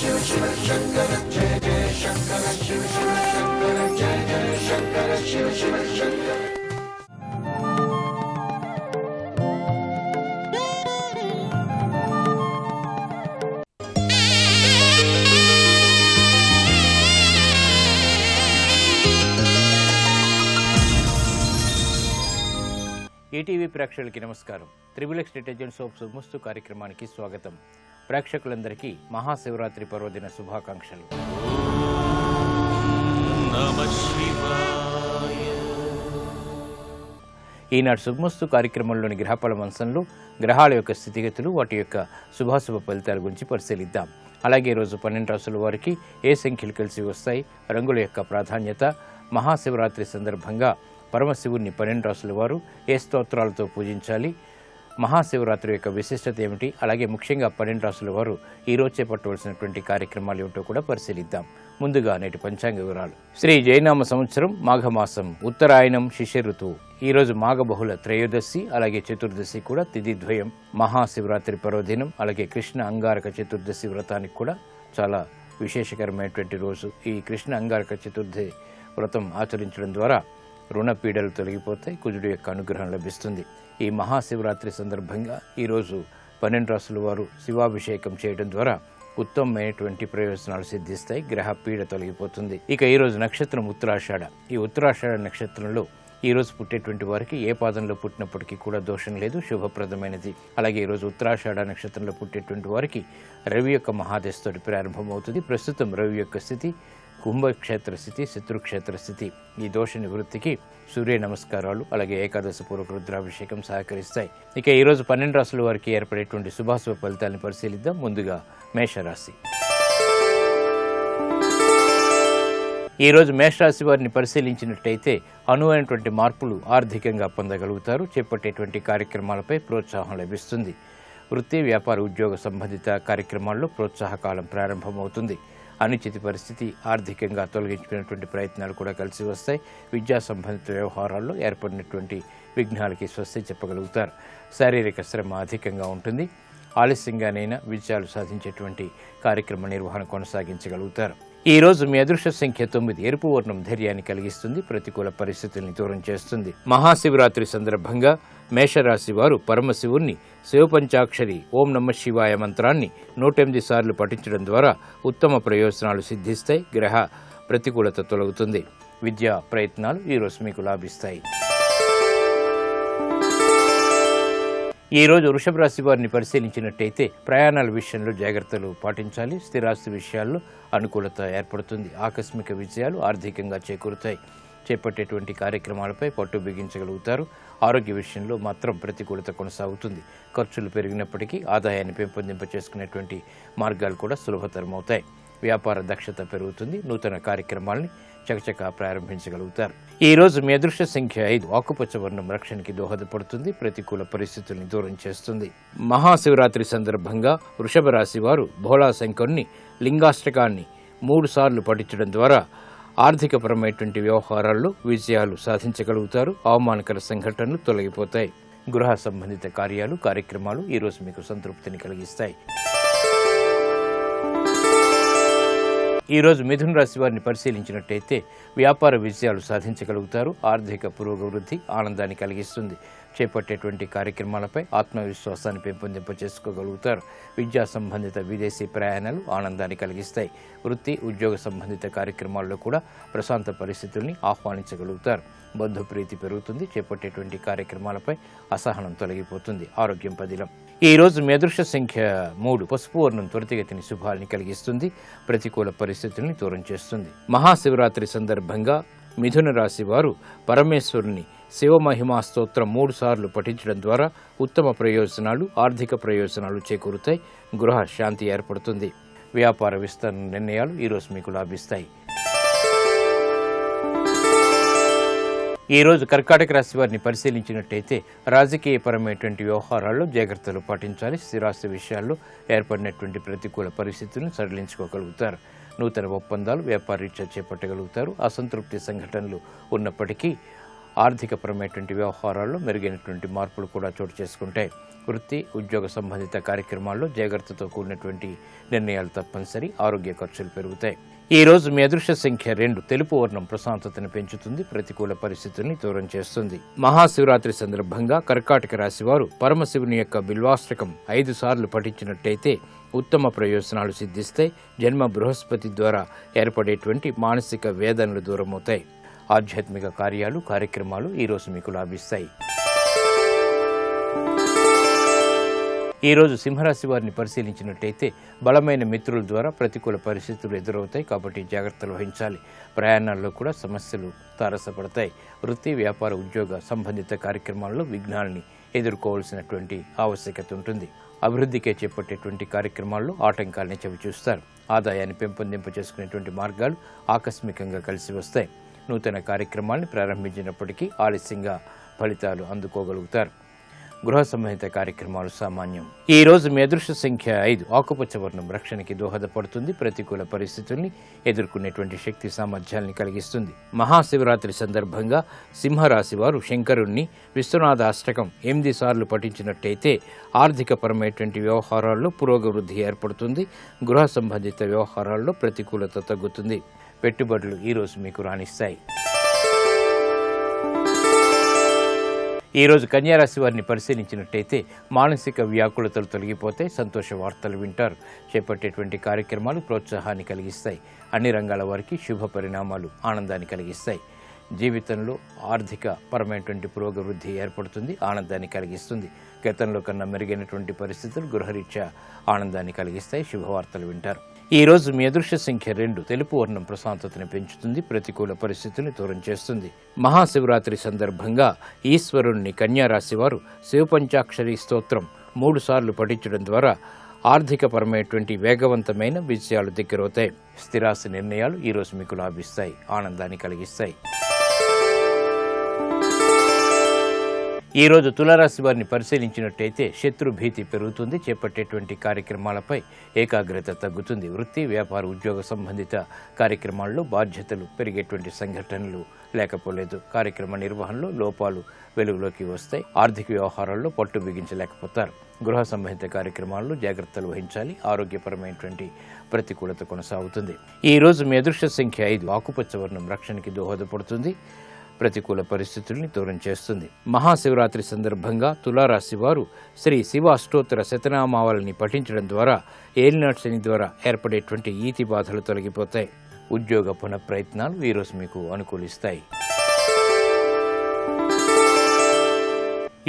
ETV ప్రేక్షకులకి నమస్కారం. Triplex detergent soap శుభమస్తు కార్యక్రమానికి స్వాగతం. ప్రేక్షకులందరికీ మహాశివరాత్రి పర్వదిన శుభాకాంక్షలు. ఈనాడు శుభమస్తు కార్యక్రమంలోని గ్రహఫల వంశంలో గ్రహాల యొక్క స్థితిగతులు, వాటి యొక్క శుభాశుభ ఫలితాల గురించి పరిశీలిద్దాం. అలాగే ఈరోజు 12 రాసుల వారికి ఏ సంఖ్యలు కలిసి వస్తాయి, రంగుల యొక్క ప్రాధాన్యత, మహాశివరాత్రి సందర్భంగా పరమశివుణ్ణి 12 రాసుల వారు ఏ స్తోత్రాలతో పూజించాలి, మహాశివరాత్రి యొక్క విశిష్టత ఏమిటి, అలాగే ముఖ్యంగా 12 రాసుల వారు ఈరోజు చేపట్టవలసినటువంటి కార్యక్రమాలు ఏమిటో కూడా పరిశీలిద్దాం. ముందుగా నేటి పంచాంగ వివరాలు. శ్రీ జైనామ సంవత్సరం మాఘమాసం ఉత్తరాయణం శిశిర ఋతువు. ఈరోజు మాఘ బహుళ త్రయోదశి, అలాగే చతుర్దశి కూడా తిథి ద్వయం. మహాశివరాత్రి పర్వదినం, అలాగే కృష్ణ అంగారక చతుర్దశి వ్రతానికి కూడా చాలా విశేషకరమైనటువంటి రోజు. ఈ కృష్ణ అంగారక చతుర్థి వ్రతం ఆచరించడం ద్వారా రుణ పీడలు తొలగిపోతాయి, కుజుడు యొక్క అనుగ్రహం లభిస్తుంది. ఈ మహాశివరాత్రి సందర్భంగా ఈరోజు 12 రాసుల వారు శివాభిషేకం చేయడం ద్వారా ఉత్తమమైనటువంటి ప్రయోజనాలు సిద్ధిస్తాయి, గ్రహ పీడ తొలగిపోతుంది. ఇక ఈరోజు నక్షత్రం ఉత్తరాషాఢ. ఈ ఉత్తరాషాఢ నక్షత్రంలో ఈరోజు పుట్టేటువంటి వారికి ఏ పాదంలో పుట్టినప్పటికీ కూడా దోషం లేదు, శుభప్రదమైనది. అలాగే ఈరోజు ఉత్తరాషాఢ నక్షత్రంలో పుట్టేటువంటి వారికి రవి యొక్క మహాదశతోటి ప్రారంభమవుతుంది. ప్రస్తుతం రవి యొక్క స్థితి కుంభక్షేత్ర స్థితి, శత్రుక్షేత్ర స్థితి. ఈ దోష నివృత్తికి సూర్య నమస్కారాలు, అలాగే ఏకాదశి పూర్వక రుద్రాభిషేకం సహకరిస్తాయి. ఇక ఈరోజు 12 రాసుల వారికి ఏర్పడేటువంటి శుభాశుభ ఫలితాలను పరిశీలిద్దాం. ముందుగా మేషరాశి. ఈరోజు మేషరాశి వారిని పరిశీలించినట్టయితే అనువైనటువంటి మార్పులు ఆర్థికంగా పొందగలుగుతారు. చేపట్టేటువంటి కార్యక్రమాలపై ప్రోత్సాహం లభిస్తుంది. వృత్తి, వ్యాపార, ఉద్యోగ సంబంధిత కార్యక్రమాల్లో ప్రోత్సాహకాలం ప్రారంభమవుతుంది. అనిశ్చిత పరిస్థితి ఆర్థికంగా తొలగించుకునేటువంటి ప్రయత్నాలు కూడా కలిసి వస్తాయి. విద్యా సంబంధిత వ్యవహారాల్లో ఏర్పడినటువంటి విఘ్నాలకి స్వస్తి చెప్పగలుగుతారు. శారీరక శ్రమ అధికంగా ఉంటుంది. ఆలస్యంగానైనా విజయాలు సాధించేటువంటి కార్యక్రమ నిర్వహణ కొనసాగించగలుగుతారు. ఈ రోజు మీ అదృష్ట సంఖ్య 9. ఎరుపు వర్ణం ధైర్యాన్ని కలిగిస్తుంది, ప్రతికూల పరిస్థితుల్ని దూరం చేస్తుంది. మహాశివరాత్రి సందర్భంగా మేషరాశి వారు పరమశివుణ్ణి శివపంచాక్షరి ఓం నమః శివాయ మంత్రాన్ని 108 సార్లు పఠించడం ద్వారా ఉత్తమ ప్రయోజనాలు సిద్ధిస్తాయి, గ్రహ ప్రతికూలత తొలగుతుంది. విద్యా ప్రయత్నాలు ఈరోజు మీకు లాభిస్తాయి. ఈ రోజు వృషభ రాశి వారిని పరిశీలించినట్టయితే ప్రయాణాల విషయంలో జాగ్రత్తలు పాటించాలి. స్థిరాస్తి విషయాల్లో అనుకూలత ఏర్పడుతుంది. ఆకస్మిక విజయాలు ఆర్థికంగా చేకూరుతాయి. చేపట్టేటువంటి కార్యక్రమాలపై పట్టు బిగించగలుగుతారు. ఆరోగ్య విషయంలో మాత్రం ప్రతికూలత కొనసాగుతుంది. ఖర్చులు పెరిగినప్పటికీ ఆదాయాన్ని పెంపొందింప చేసుకునేటువంటి మార్గాలు కూడా సులభతరమవుతాయి. వ్యాపార దక్షత పెరుగుతుంది. నూతన కార్యక్రమాల్ని చకచకా ప్రారంభించగలుగుతారు. ఈ రోజు మీ అదృష్ట సంఖ్య 5. ఆకుపచ్చ వర్ణం రక్షణకి దోహదపడుతుంది, ప్రతికూల పరిస్థితుల్ని దూరం చేస్తుంది. మహాశివరాత్రి సందర్భంగా వృషభ రాశి వారు భోళా శంకరుని లింగాష్టకాన్ని 3 సార్లు పఠించడం ద్వారా ఆర్థికపరమైనటువంటి వ్యవహారాల్లో విజయాలు సాధించగలుగుతారు. అవమానకర సంఘటనలు తొలగిపోతాయి. గృహ సంబంధిత కార్యక్రమాలు ఈరోజు మీకు సంతృప్తిని కలిగిస్తాయి. ఈరోజు మిథున రాశి వారిని పరిశీలించినట్టయితే వ్యాపార విజయాలు సాధించగలుగుతారు. ఆర్థిక పురోగవృద్ధి ఆనందాన్ని కలిగిస్తుంది. చేపట్టేటువంటి కార్యక్రమాలపై ఆత్మవిశ్వాసాన్ని పెంపొందింప చేసుకోగలుగుతారు. విద్యా సంబంధిత విదేశీ ప్రయాణాలు ఆనందాన్ని కలిగిస్తాయి. వృత్తి, ఉద్యోగ సంబంధిత కార్యక్రమాల్లో కూడా ప్రశాంత పరిస్థితుల్ని ఆహ్వానించగలుగుతారు. బంధుప్రీతి పెరుగుతుంది. చేపట్టేటువంటి కార్యక్రమాలపై అసహనం తొలగిపోతుంది. ఆరోగ్యం పదిలం. ఈ రోజు మీ అదృష్ట సంఖ్య 3. పసుపు వర్ణం త్వరితగతిని శుభాల్ని కలిగిస్తుంది, ప్రతికూల పరిస్థితుల్ని దూరం చేస్తుంది. మహాశివరాత్రి సందర్భంగా మిథున రాశి వారు పరమేశ్వరుని శివమహిమా స్తోత్రం 3 సార్లు పఠించడం ద్వారా ఉత్తమ ప్రయోజనాలు, ఆర్థిక ప్రయోజనాలు చేకూరుతాయి. గృహ శాంతి ఏర్పడుతుంది. వ్యాపార విస్తరణ నిర్ణయాలు ఈరోజు మీకు లాభిస్తాయి. ఈ రోజు కర్కాటక రాశి వారిని పరిశీలించినట్టయితే రాజకీయపరమైనటువంటి వ్యవహారాల్లో జాగ్రత్తలు పాటించాలి. స్థిరాస్తి విషయాల్లో ఏర్పడినటువంటి ప్రతికూల పరిస్థితులను సడలించుకోగలుగుతారు. నూతన ఒప్పందాలు వ్యాపార రీత్యా చేపట్టగలుగుతారు. అసంతృప్తి సంఘటనలు ఉన్నప్పటికీ ఆర్థికపరమైనటువంటి వ్యవహారాల్లో మెరుగైనటువంటి మార్పులు కూడా చోటు చేసుకుంటాయి. వృత్తి, ఉద్యోగ సంబంధిత కార్యక్రమాల్లో జాగ్రత్తతో కూడినటువంటి నిర్ణయాలు తప్పనిసరి. ఆరోగ్య ఖర్చులు పెరుగుతాయి. ఈ రోజు మీ అదృష్ట సంఖ్య 2. తెలుపు వర్ణం ప్రశాంతతను పెంచుతుంది, ప్రతికూల పరిస్థితుల్ని దూరం చేస్తుంది. మహాశివరాత్రి సందర్భంగా కర్కాటక రాశి వారు పరమశివుని యొక్క బిల్వాష్టకం 5 సార్లు పఠించినట్టయితే ఉత్తమ ప్రయోజనాలు సిద్ధిస్తాయి. జన్మ బృహస్పతి ద్వారా ఏర్పడేటువంటి మానసిక వేదనలు దూరమవుతాయి. ఆధ్యాత్మిక కార్యక్రమాలు ఈరోజు మీకు లాభిస్తాయి. ఈరోజు సింహరాశి వారిని పరిశీలించినట్టయితే బలమైన మిత్రుల ద్వారా ప్రతికూల పరిస్థితులు ఎదురవుతాయి, కాబట్టి జాగ్రత్తలు వహించాలి. ప్రయాణాల్లో కూడా సమస్యలు తారసపడతాయి. వృత్తి, వ్యాపార, ఉద్యోగ సంబంధిత కార్యక్రమాల్లో విఘ్నాలని ఎదుర్కోవాల్సినటువంటి ఆవశ్యకత ఉంటుంది. అభివృద్ధికే చేపట్టేటువంటి కార్యక్రమాల్లో ఆటంకాలని చవిచూస్తారు. ఆదాయాన్ని పెంపొందింప చేసుకునేటువంటి మార్గాలు ఆకస్మికంగా కలిసి వస్తాయి. నూతన కార్యక్రమాల్ని ప్రారంభించినప్పటికీ ఆలస్యంగా ఫలితాలు అందుకోగలుగుతారు. గృహ సంబంధిత కార్యక్రమాలు సామాన్యం. ఈ రోజు మీ అదృష్ట సంఖ్య 5. ఆకుపచ్చ వర్ణం రక్షణకి దోహదపడుతుంది. ప్రతికూల పరిస్థితుల్ని ఎదుర్కొనేటువంటి శక్తి సామర్థ్యాల్ని కలిగిస్తుంది. మహాశివరాత్రి సందర్భంగా సింహరాశి వారు శంకరుణ్ణి విశ్వనాథ అష్టకం 8 సార్లు పఠించినట్టయితే ఆర్థికపరమైనటువంటి వ్యవహారాల్లో పురోగవృద్ధి ఏర్పడుతుంది. గృహ సంబంధిత వ్యవహారాల్లో ప్రతికూలత తగ్గుతుంది. పెట్టుబడులు ఈరోజు మీకు రాణిస్తాయి. ఈరోజు కన్యారాశి వారిని పరిశీలించినట్టయితే మానసిక వ్యాకులతలు తొలగిపోతే సంతోష వార్తలు వింటారు. చేపట్టేటువంటి కార్యక్రమాలు ప్రోత్సాహాన్ని కలిగిస్తాయి. అన్ని రంగాల వారికి శుభ పరిణామాలు ఆనందాన్ని కలిగిస్తాయి. జీవితంలో ఆర్థిక పరమైనటువంటి పురోగవృద్ధి ఏర్పడుతుంది, ఆనందాన్ని కలిగిస్తుంది. గతంలో కన్నా మెరుగైనటువంటి పరిస్థితులు గృహరీత్యా ఆనందాన్ని కలిగిస్తాయి. శుభవార్తలు వింటారు. ఈ రోజు మీ అదృష్ట సంఖ్య 2. తెలుపు వర్ణం ప్రశాంతతను పెంచుతుంది, ప్రతికూల పరిస్థితుల్ని దూరం చేస్తుంది. మహాశివరాత్రి సందర్భంగా ఈశ్వరుణ్ణి కన్యారాశి వారు శివపంచాక్షరి స్తోత్రం 3 సార్లు పఠించడం ద్వారా ఆర్థికపరమైనటువంటి వేగవంతమైన విజయాలు దగ్గరవుతాయి. స్థిరాస్తి నిర్ణయాలు ఈరోజు మీకు లాభిస్తాయి, ఆనందాన్ని కలిగిస్తాయి. ఈ రోజు తులారాశి వారిని పరిశీలించినట్టయితే శత్రు భీతి పెరుగుతుంది. చేపట్టేటువంటి కార్యక్రమాలపై ఏకాగ్రత తగ్గుతుంది. వృత్తి, వ్యాపార, ఉద్యోగ సంబంధిత కార్యక్రమాల్లో బాధ్యతలు పెరిగేటువంటి సంఘటనలు లేకపోలేదు. కార్యక్రమ నిర్వహణలో లోపాలు వెలుగులోకి వస్తాయి. ఆర్థిక వ్యవహారాల్లో పట్టు బిగించలేకపోతారు. గృహ సంబంధిత కార్యక్రమాల్లో జాగ్రత్తలు వహించాలి. ఆరోగ్యపరమైనటువంటి ప్రతికూలత కొనసాగుతుంది. ఈ రోజు మీ అదృష్ట సంఖ్య 5. ఆకుపచ్చ వర్ణం రక్షణకి దోహదపడుతుంది, ప్రతికూల పరిస్థితుల్ని దూరం చేస్తుంది. మహాశివరాత్రి సందర్భంగా తులారాశి వారు శ్రీ శివ అష్టోత్తర శతనామావళిని పఠించడం ద్వారా ఏలినాటి శని ద్వారా ఏర్పడేటువంటి ఈతి బాధలు తొలగిపోతాయి. ఉద్యోగ పునఃప్రయత్నాలు ఈరోజు మీకు అనుకూలిస్తాయి.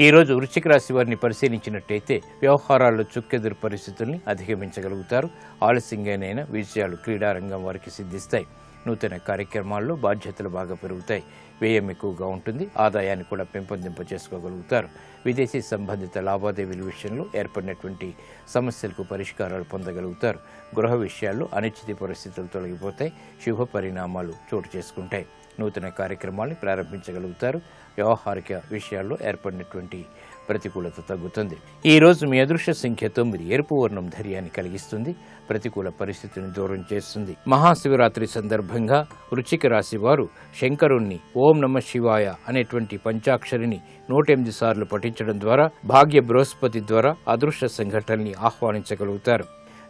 ఈ రోజు వృశ్చిక రాశి వారిని పరిశీలించినట్టయితే వ్యవహారాల్లో చుక్కెదురు పరిస్థితుల్ని అధిగమించగలుగుతారు. ఆలస్యంగానైనా విజయాలు క్రీడారంగం వారికి సిద్ధిస్తాయి. నూతన కార్యక్రమాల్లో బాధ్యతలు బాగా పెరుగుతాయి. వ్యయం ఎక్కువగా ఉంటుంది. ఆదాయాన్ని కూడా పెంపొందింప చేసుకోగలుగుతారు. విదేశీ సంబంధిత లావాదేవీల విషయంలో ఏర్పడినటువంటి సమస్యలకు పరిష్కారాలు పొందగలుగుతారు. గృహ విషయాల్లో అనిశ్చిత పరిస్థితులు తొలగిపోతాయి. శుభ పరిణామాలు చోటు చేసుకుంటాయి. నూతన కార్యక్రమాలను ప్రారంభించగలుగుతారు. వ్యవహారిక విషయాల్లో ఏర్పడినటువంటి ప్రతికూలత తగ్గుతుంది. ఈ రోజు మీ అదృష్ట సంఖ్య 9. ఎరుపు వర్ణం ధైర్యాన్ని కలిగిస్తుంది, ప్రతికూల పరిస్థితిని దూరం చేస్తుంది. మహాశివరాత్రి సందర్భంగా వృశ్చిక రాశి వారు శంకరుణ్ణి ఓం నమః శివాయ అనేటువంటి పంచాక్షరిని 108 సార్లు పఠించడం ద్వారా భాగ్య బృహస్పతి ద్వారా అదృష్ట సంఘటనల్ని ఆహ్వానించగలుగుతారు.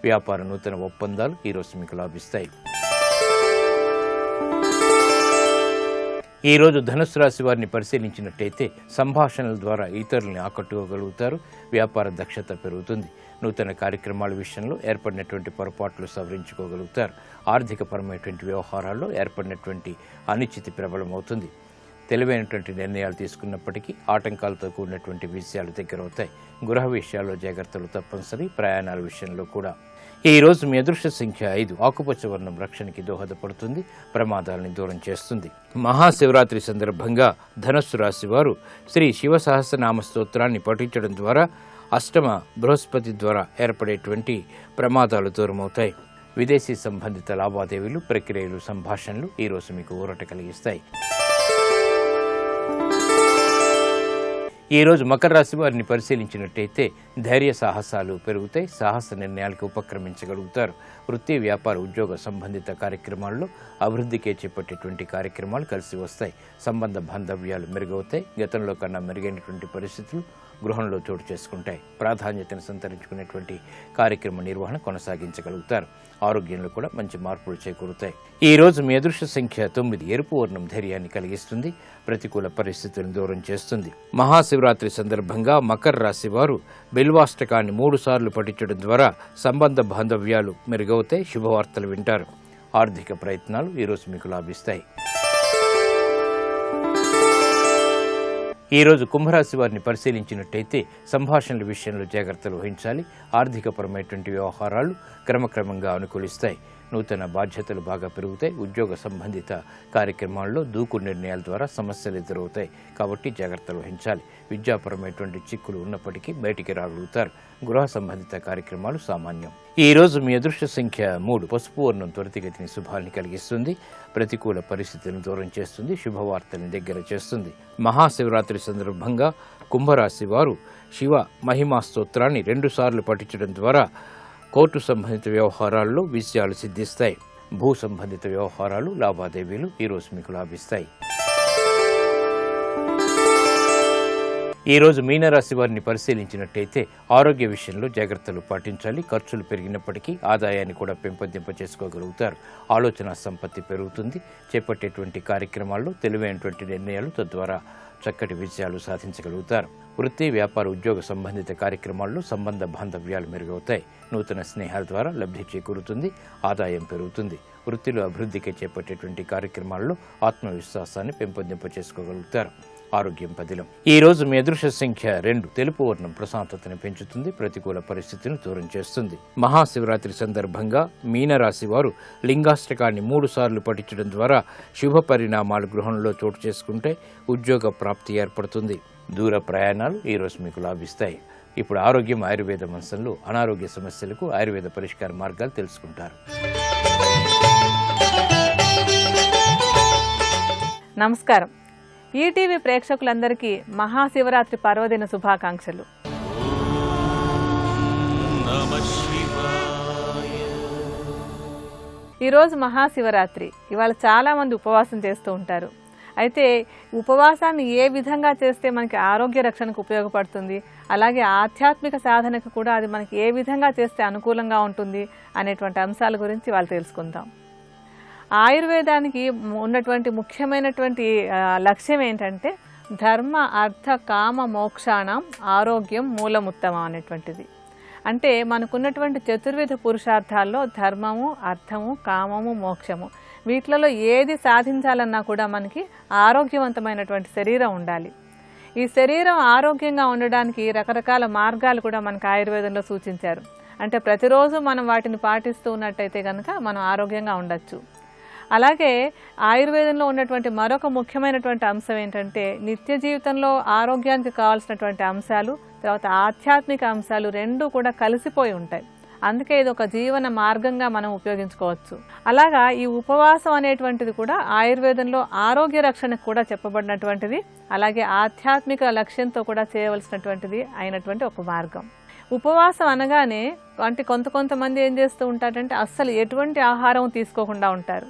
వ్యాపార నూతన ఒప్పందాలు ఈరోజు మీకు లాభిస్తాయి. ఈ రోజు ధనుస్సు రాశి వారిని పరిశీలించినట్టయితే సంభాషణల ద్వారా ఇతరుల్ని ఆకట్టుకోగలుగుతారు. వ్యాపార దక్షత పెరుగుతుంది. నూతన కార్యక్రమాల విషయంలో ఏర్పడినటువంటి పొరపాట్లు సవరించుకోగలుగుతారు. ఆర్థికపరమైనటువంటి వ్యవహారాల్లో ఏర్పడినటువంటి అనిశ్చితి ప్రబలమవుతుంది. తెలివైనటువంటి నిర్ణయాలు తీసుకున్నప్పటికీ ఆటంకాలతో కూడినటువంటి విషయాలు దగ్గరవుతాయి. గృహ విషయాల్లో జాగ్రత్తలు తప్పనిసరి. ప్రయాణాల విషయంలో కూడా. ఈ రోజు మీ అదృష్ట సంఖ్య 5. ఆకుపచ్చ వర్ణం రక్షణకి దోహదపడుతుంది, ప్రమాదాలని దూరం చేస్తుంది. మహాశివరాత్రి సందర్భంగా ధనస్సు రాశి వారు శ్రీ శివ సహస్రనామ స్తోత్రాన్ని పఠించడం ద్వారా అష్టమ బృహస్పతి ద్వారా ఏర్పడేటువంటి ప్రమాదాలు దూరమవుతాయి. విదేశీ సంబంధిత లావాదేవీలు, ప్రక్రియలు, సంభాషణలు ఈరోజు మీకు ఊరట కలిగిస్తాయి. ఈరోజు మకర రాశి వారిని పరిశీలించినట్టయితే ధైర్య సాహసాలు పెరుగుతాయి, సాహస నిర్ణయాలకు ఉపక్రమించగలుగుతారు. వృత్తి, వ్యాపార, ఉద్యోగ సంబంధిత కార్యక్రమాల్లో అభివృద్ధికే చేపట్టేటువంటి కార్యక్రమాలు కలిసి వస్తాయి. సంబంధ బాంధవ్యాలు మెరుగవుతాయి. గతంలో కన్నా మెరుగైనటువంటి పరిస్థితులు గృహంలో చోటు చేసుకుంటాయి. ప్రాధాన్యతను సంతరించుకునేటువంటి కార్యక్రమ నిర్వహణ కొనసాగించగలుగుతారు. ఆరోగ్యంలో కూడా మంచి మార్పులు చేకూరుతాయి. ఈ రోజు మీ అదృష్ట సంఖ్య 9. ఎరుపు వర్ణం ధైర్యాన్ని కలిగిస్తుంది, ప్రతికూల పరిస్థితులను దూరం చేస్తుంది. మహాశివరాత్రి సందర్భంగా మకర రాశి వారు బిల్వాష్టకాన్ని 3 సార్లు పఠించడం ద్వారా సంబంధ బాంధవ్యాలు మెరుగవుతాయి, శుభవార్తలు వింటారు. ఆర్థిక ప్రయత్నాలు ఈరోజు మీకు లాభిస్తాయి. ఈరోజు కుంభరాశి వారిని పరిశీలించినట్టయితే సంభాషణల విషయంలో జాగ్రత్తలు వహించాలి. ఆర్థికపరమైనటువంటి వ్యవహారాలు క్రమక్రమంగా అనుకూలిస్తాయి. నూతన బాధ్యతలు బాగా పెరుగుతాయి. ఉద్యోగ సంబంధిత కార్యక్రమాల్లో దూకు నిర్ణయాల ద్వారా సమస్యలు ఎదురవుతాయి, కాబట్టి జాగ్రత్తలు వహించాలి. విద్యాపరమైనటువంటి చిక్కులు ఉన్నప్పటికీ బయటికి రాగలుగుతారు. గృహ సంబంధిత కార్యక్రమాలు సామాన్యం. ఈ రోజు మీ అదృష్ట సంఖ్య 3. పసుపు వర్ణం త్వరితగతిని శుభాల్ని కలిగిస్తుంది, ప్రతికూల పరిస్థితులను దూరం చేస్తుంది, శుభవార్తలను దగ్గర చేస్తుంది. మహాశివరాత్రి సందర్భంగా కుంభరాశి వారు శివ మహిమా స్తోత్రాన్ని 2 సార్లు పఠించడం ద్వారా కోర్టు సంబంధిత వ్యవహారాల్లో విజయాలు సిద్ధిస్తాయి. భూ సంబంధిత వ్యవహారాలు, లావాదేవీలు ఈరోజు మీకు లాభిస్తాయి. ఈరోజు మీనరాశి వారిని పరిశీలించినట్టయితే ఆరోగ్య విషయంలో జాగ్రత్తలు పాటించాలి. ఖర్చులు పెరిగినప్పటికీ ఆదాయాన్ని కూడా పెంపొందింప చేసుకోగలుగుతారు. ఆలోచన సంపత్తి పెరుగుతుంది. చేపట్టేటువంటి కార్యక్రమాల్లో తెలివైనటువంటి నిర్ణయాలు తద్వారా చక్కటి విజయాలు సాధించగలుగుతారు. వృత్తి, వ్యాపార, ఉద్యోగ సంబంధిత కార్యక్రమాల్లో సంబంధ బాంధవ్యాలు మెరుగవుతాయి. నూతన స్నేహాల ద్వారా లబ్ధి చేకూరుతుంది, ఆదాయం పెరుగుతుంది. వృత్తిలో అభివృద్ధికి చేపట్టేటువంటి కార్యక్రమాల్లో ఆత్మవిశ్వాసాన్ని పెంపొందింప చేసుకోగలుగుతారు. ఆరోగ్యం పదిలం. ఈ రోజు మీ అదృష్ట సంఖ్య 2. తెలుపు వర్ణం ప్రశాంతతను పెంచుతుంది, ప్రతికూల పరిస్థితిని దూరం చేస్తుంది. మహాశివరాత్రి సందర్భంగా మీనరాశి వారు లింగాష్టకాన్ని 3 సార్లు పఠించడం ద్వారా శుభ పరిణామాలు గృహంలో చోటు చేసుకుంటే ఉద్యోగ ప్రాప్తి ఏర్పడుతుంది. దూర ప్రయాణాలు ఈరోజు మీకు లాభిస్తాయి. ఇప్పుడు ఆరోగ్యం ఆయుర్వేద అంశంలో అనారోగ్య సమస్యలకు ఆయుర్వేద పరిష్కార మార్గాలు తెలుసుకుంటారు. నమస్కారం. ఈటీవీ ప్రేక్షకులందరికీ మహాశివరాత్రి పర్వదిన శుభాకాంక్షలు. ఈరోజు మహాశివరాత్రి. ఇవాళ చాలా మంది ఉపవాసం చేస్తూ ఉంటారు. అయితే ఉపవాసాన్ని ఏ విధంగా చేస్తే మనకి ఆరోగ్య రక్షణకు ఉపయోగపడుతుంది, అలాగే ఆధ్యాత్మిక సాధనకు కూడా అది మనకి ఏ విధంగా చేస్తే అనుకూలంగా ఉంటుంది అనేటువంటి అంశాల గురించి వాళ్ళు తెలుసుకుందాం. ఆయుర్వేదానికి ఉన్నటువంటి ముఖ్యమైనటువంటి లక్ష్యం ఏంటంటే ధర్మ, అర్థ, కామ, మోక్షాణం ఆరోగ్యం మూలముత్తమం అనేటువంటిది. అంటే మనకున్నటువంటి చతుర్విధ పురుషార్థాల్లో ధర్మము, అర్థము, కామము, మోక్షము వీటిలలో ఏది సాధించాలన్నా కూడా మనకి ఆరోగ్యవంతమైనటువంటి శరీరం ఉండాలి. ఈ శరీరం ఆరోగ్యంగా ఉండడానికి రకరకాల మార్గాలు కూడా మనకు ఆయుర్వేదంలో సూచించారు. అంటే ప్రతిరోజు మనం వాటిని పాటిస్తూ ఉన్నట్టయితే కనుక మనం ఆరోగ్యంగా ఉండొచ్చు. అలాగే ఆయుర్వేదంలో ఉన్నటువంటి మరొక ముఖ్యమైనటువంటి అంశం ఏంటంటే నిత్య జీవితంలో ఆరోగ్యానికి కావాల్సినటువంటి అంశాలు, తర్వాత ఆధ్యాత్మిక అంశాలు రెండూ కూడా కలిసిపోయి ఉంటాయి. అందుకే ఇది ఒక జీవన మార్గంగా మనం ఉపయోగించుకోవచ్చు. అలాగా ఈ ఉపవాసం అనేటువంటిది కూడా ఆయుర్వేదంలో ఆరోగ్య రక్షణకు కూడా చెప్పబడినటువంటిది, అలాగే ఆధ్యాత్మిక లక్ష్యంతో కూడా చేయవలసినటువంటిది అయినటువంటి ఒక మార్గం. ఉపవాసం అనగానే అంటే కొంతమంది ఏం చేస్తూ ఉంటారంటే అస్సలు ఎటువంటి ఆహారం తీసుకోకుండా ఉంటారు.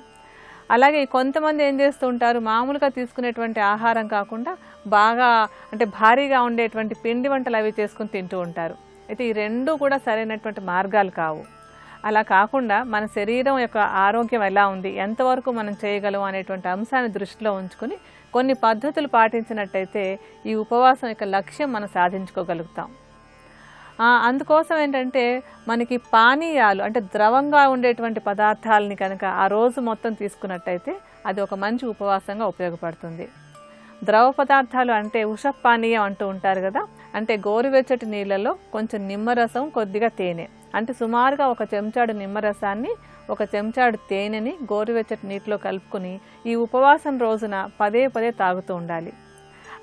అలాగే కొంతమంది ఏం చేస్తూ ఉంటారు, మామూలుగా తీసుకునేటువంటి ఆహారం కాకుండా బాగా అంటే భారీగా ఉండేటువంటి పిండి వంటలు అవి చేసుకుని తింటూ ఉంటారు. అయితే ఈ రెండూ కూడా సరైనటువంటి మార్గాలు కావు. అలా కాకుండా మన శరీరం యొక్క ఆరోగ్యం ఎలా ఉంది, ఎంతవరకు మనం చేయగలం అనేటువంటి అంశాన్ని దృష్టిలో ఉంచుకుని కొన్ని పద్ధతులు పాటించినట్టయితే ఈ ఉపవాసం యొక్క లక్ష్యం మనం సాధించుకోగలుగుతాం. అందుకోసం ఏంటంటే మనకి పానీయాలు అంటే ద్రవంగా ఉండేటువంటి పదార్థాలని కనుక ఆ రోజు మొత్తం తీసుకున్నట్టయితే అది ఒక మంచి ఉపవాసంగా ఉపయోగపడుతుంది. ద్రవ పదార్థాలు అంటే ఉషపానీయం అంటూ ఉంటారు కదా, అంటే గోరువెచ్చటి నీళ్ళలో కొంచెం నిమ్మరసం, కొద్దిగా తేనె, అంటే సుమారుగా 1 చెంచాడు నిమ్మరసాన్ని 1 చెంచాడు తేనెని గోరువెచ్చటి నీటిలో కలుపుకొని ఈ ఉపవాసం రోజున పదే తాగుతూ ఉండాలి.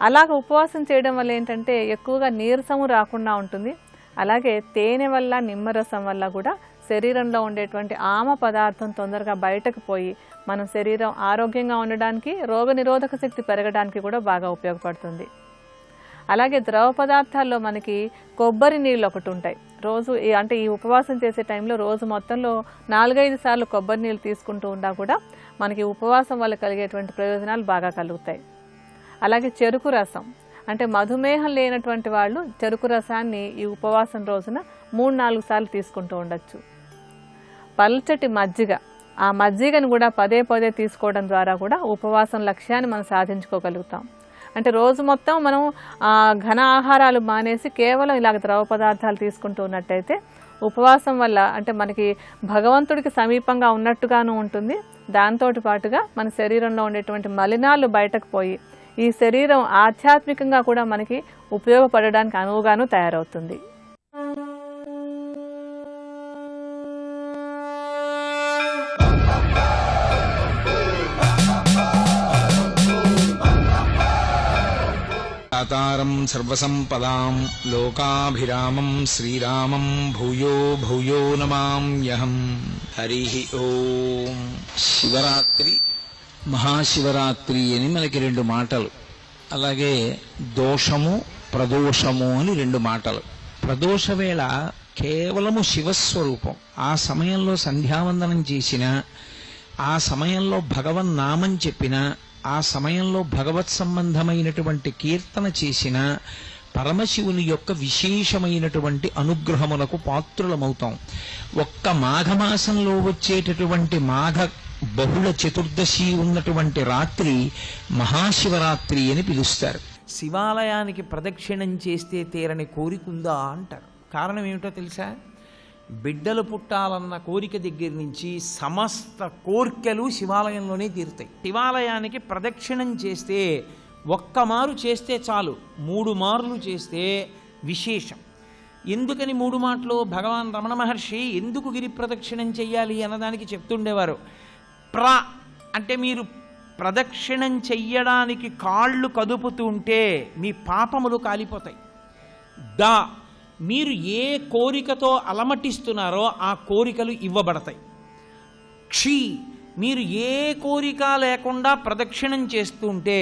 అలాగ ఉపవాసం చేయడం వల్ల ఏంటంటే ఎక్కువగా నీరసము రాకుండా ఉంటుంది. అలాగే తేనె వల్ల, నిమ్మరసం వల్ల కూడా శరీరంలో ఉండేటువంటి ఆమ పదార్థం తొందరగా బయటకు పోయి మన శరీరం ఆరోగ్యంగా ఉండడానికి, రోగనిరోధక శక్తి పెరగడానికి కూడా బాగా ఉపయోగపడుతుంది. అలాగే ద్రవ పదార్థాల్లో మనకి కొబ్బరి నీళ్ళు ఒకటి ఉంటాయి. రోజు అంటే ఈ ఉపవాసం చేసే టైంలో రోజు మొత్తంలో 4-5 సార్లు కొబ్బరి నీళ్ళు తీసుకుంటూ ఉన్నా కూడా మనకి ఉపవాసం వల్ల కలిగేటువంటి ప్రయోజనాలు బాగా కలుగుతాయి. అలాగే చెరుకు రసం, అంటే మధుమేహం లేనటువంటి వాళ్ళు చెరుకు రసాన్ని ఈ ఉపవాసం రోజున 3-4 సార్లు తీసుకుంటూ ఉండొచ్చు. పల్చటి మజ్జిగ, ఆ మజ్జిగను కూడా పదే తీసుకోవడం ద్వారా కూడా ఉపవాసం లక్ష్యాన్ని మనం సాధించుకోగలుగుతాం. అంటే రోజు మొత్తం మనం ఘన ఆహారాలు మానేసి కేవలం ఇలాగ ద్రవ పదార్థాలు తీసుకుంటూ ఉన్నట్టయితే ఉపవాసం వల్ల అంటే మనకి భగవంతుడికి సమీపంగా ఉన్నట్టుగాను ఉంటుంది. దాంతో పాటుగా మన శరీరంలో ఉండేటువంటి మలినాలు బయటకు పోయి ఈ శరీరం ఆధ్యాత్మికంగా కూడా మనకి ఉపయోగపడడానికి అనువుగాను తయారవుతుంది. దాతారం సర్వసంపదాం లోకాభిరామం శ్రీరామం భూయో భూయో నమామ్యహం. హరి ఓం. శివరాత్రి, మహాశివరాత్రి అని మనకి 2 మాటలు, అలాగే దోషము ప్రదోషము అని 2 మాటలు. ప్రదోష వేళ కేవలము శివస్వరూపం. ఆ సమయంలో సంధ్యావందనం చేసిన, ఆ సమయంలో భగవన్నామం చెప్పిన, ఆ సమయంలో భగవత్ సంబంధమైనటువంటి కీర్తన చేసిన పరమశివుని యొక్క విశేషమైనటువంటి అనుగ్రహమునకు పాత్రులమవుతాం. ఒక్క మాఘమాసంలో వచ్చేటటువంటి మాఘ బహుళ చతుర్దశి ఉన్నటువంటి రాత్రి మహాశివరాత్రి అని పిలుస్తారు. శివాలయానికి ప్రదక్షిణం చేస్తే తీరని కోరికుందా అంటారు. కారణం ఏమిటో తెలుసా? బిడ్డలు పుట్టాలన్న కోరిక దగ్గర నుంచి సమస్త కోర్కెలు శివాలయంలోనే తీరుతాయి. శివాలయానికి ప్రదక్షిణం చేస్తే ఒక్కమారు చేస్తే చాలు, 3 మార్లు చేస్తే విశేషం. ఎందుకని 3 మాటలు? భగవాన్ రమణ మహర్షి ఎందుకు గిరి ప్రదక్షిణం చెయ్యాలి అన్నదానికి చెప్తుండేవారు. అంటే మీరు ప్రదక్షిణం చెయ్యడానికి కాళ్ళు కదుపుతుంటే మీ పాపములు కాలిపోతాయి. మీరు ఏ కోరికతో అలమటిస్తున్నారో ఆ కోరికలు ఇవ్వబడతాయి. మీరు ఏ కోరిక లేకుండా ప్రదక్షిణం చేస్తుంటే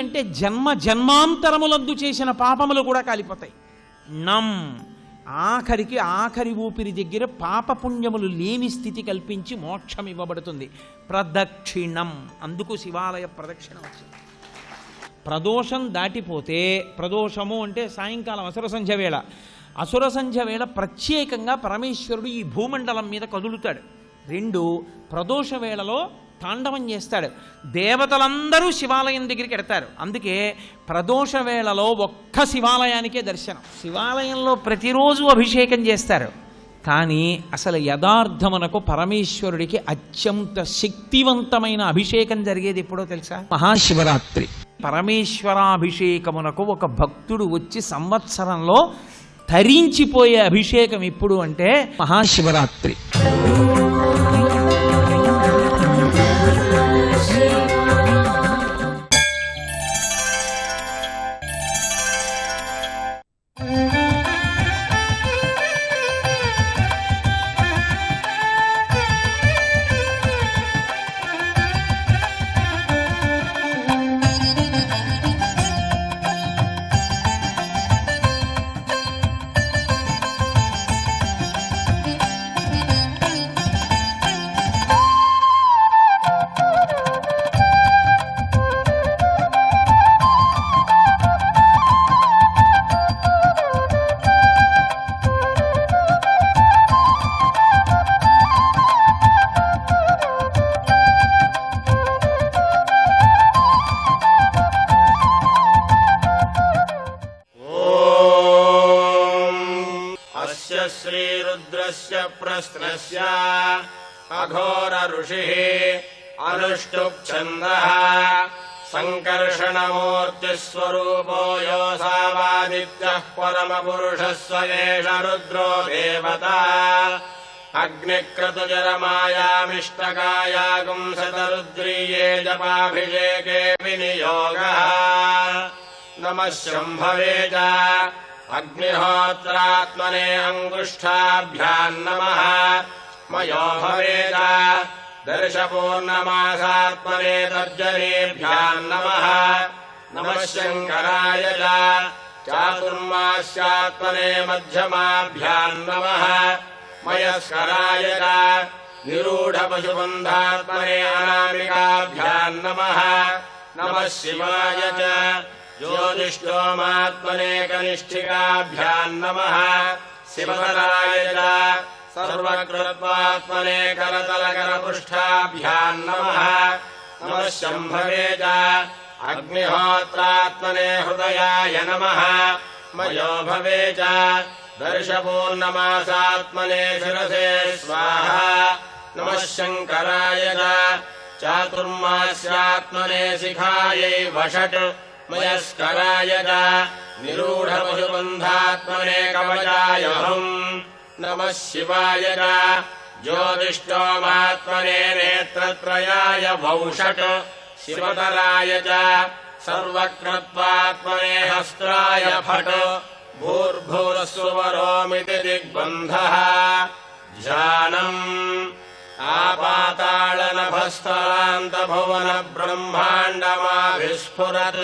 అంటే జన్మాంతరములందు చేసిన పాపములు కూడా కాలిపోతాయి. ఆఖరి ఊపిరి దగ్గర పాపపుణ్యములు లేని స్థితి కల్పించి మోక్షం ఇవ్వబడుతుంది. ప్రదక్షిణం, అందుకు శివాలయ ప్రదక్షిణ వచ్చింది. ప్రదోషం దాటిపోతే, ప్రదోషము అంటే సాయంకాలం అసుర సంధ్య వేళ, అసుర సంధ్య వేళ ప్రత్యేకంగా పరమేశ్వరుడు ఈ భూమండలం మీద కదులుతాడు. 2 ప్రదోష వేళలో తాండవం చేస్తాడు. దేవతలందరూ శివాలయం దగ్గరికి ఎడతారు. అందుకే ప్రదోష వేళలో ఒక్క శివాలయానికే దర్శనం. శివాలయంలో ప్రతిరోజు అభిషేకం చేస్తారు. కానీ అసలు యథార్థమునకు పరమేశ్వరుడికి అత్యంత శక్తివంతమైన అభిషేకం జరిగేది ఎప్పుడో తెలుసా? మహాశివరాత్రి. పరమేశ్వరాభిషేకమునకు ఒక భక్తుడు వచ్చి సంవత్సరంలో తరించిపోయే అభిషేకం ఎప్పుడు అంటే మహాశివరాత్రి. श्रीरुद्रस्य प्रश्नस्य अघोर ऋषिः अनुष्टुप् संकर्षणमूर्तिस्वरूपो योऽसावादित्यः परमपुरुषः स एष रुद्रो देवता अग्निक्रतुजरमायामिष्टकायागुंसतरुद्रीये जपाभिषेके विनियोगः नमः शम्भवे च अग्निहोत्रात्मने अंगुष्ठाभ्याम् नमः मयो भवेद दर्शपूर्णमासात्मने तर्जनीभ्याम् नमः नमः शङ्कराय च चातुर्मास्यात्मने मध्यमाभ्याम् नमः मयस्कराय च निरूढपशुबन्धात्मने अनामिकाभ्याम् नमः नमः शिवाय च ज्योतिष्ठोमात्मने कनिष्ठिकाभ्याम् नमः शिवतराय च सर्वकृत्वात्मने करतलकरपृष्ठाभ्याम् नमः नमः शम्भवे च अग्निहोत्रात्मने हृदयाय नमः मयो भवे च दर्शपूर्णमासात्मने शिरसे स्वाहा नमः शङ्कराय च चातुर्मास्यात्मने शिखायै वषट् मयस्कराय च निरूढपशुबन्धात्मने कवचाय हुम् नमः शिवाय च ज्योतिष्ठोमात्मने नेत्रत्रयाय वौषट् शिवतराय च सर्वकृत्वात्मने हस्त्राय फट् भूर्भुवस्सुवरोमिति दिग्बन्धः ध्यानम् आपाताळनभस्थलान्तभुवनब्रह्माण्डमाभिस्फुरत्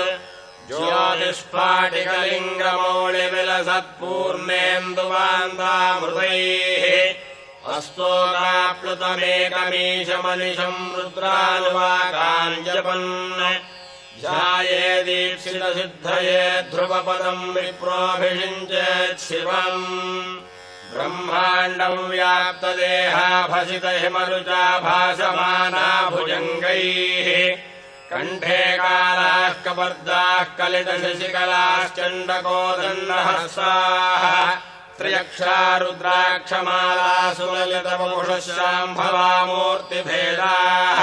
ज्योतिष्पाटिकलिङ्गमौलिविलसत्पूर्णेन्दुवान्तामृतैः हस्तोकाप्लुतमेकमीशमनिशम् रुद्रानुवाकाञ्जपन् ध्याये दीक्षितसिद्धये ध्रुवपदम् विप्रोऽभिषिञ्चेत् शिवम् ब्रह्माण्डम् व्याप्तदेहाभसितहिमरुचा भासमाना भुजङ्गैः कण्ठे कालाः कपर्दाः कलितशशिकलाश्चण्डकोदण्डहस्ताः त्र्यक्षा रुद्राक्षमालासु ललितवपुषशाम्भवामूर्तिभेदाः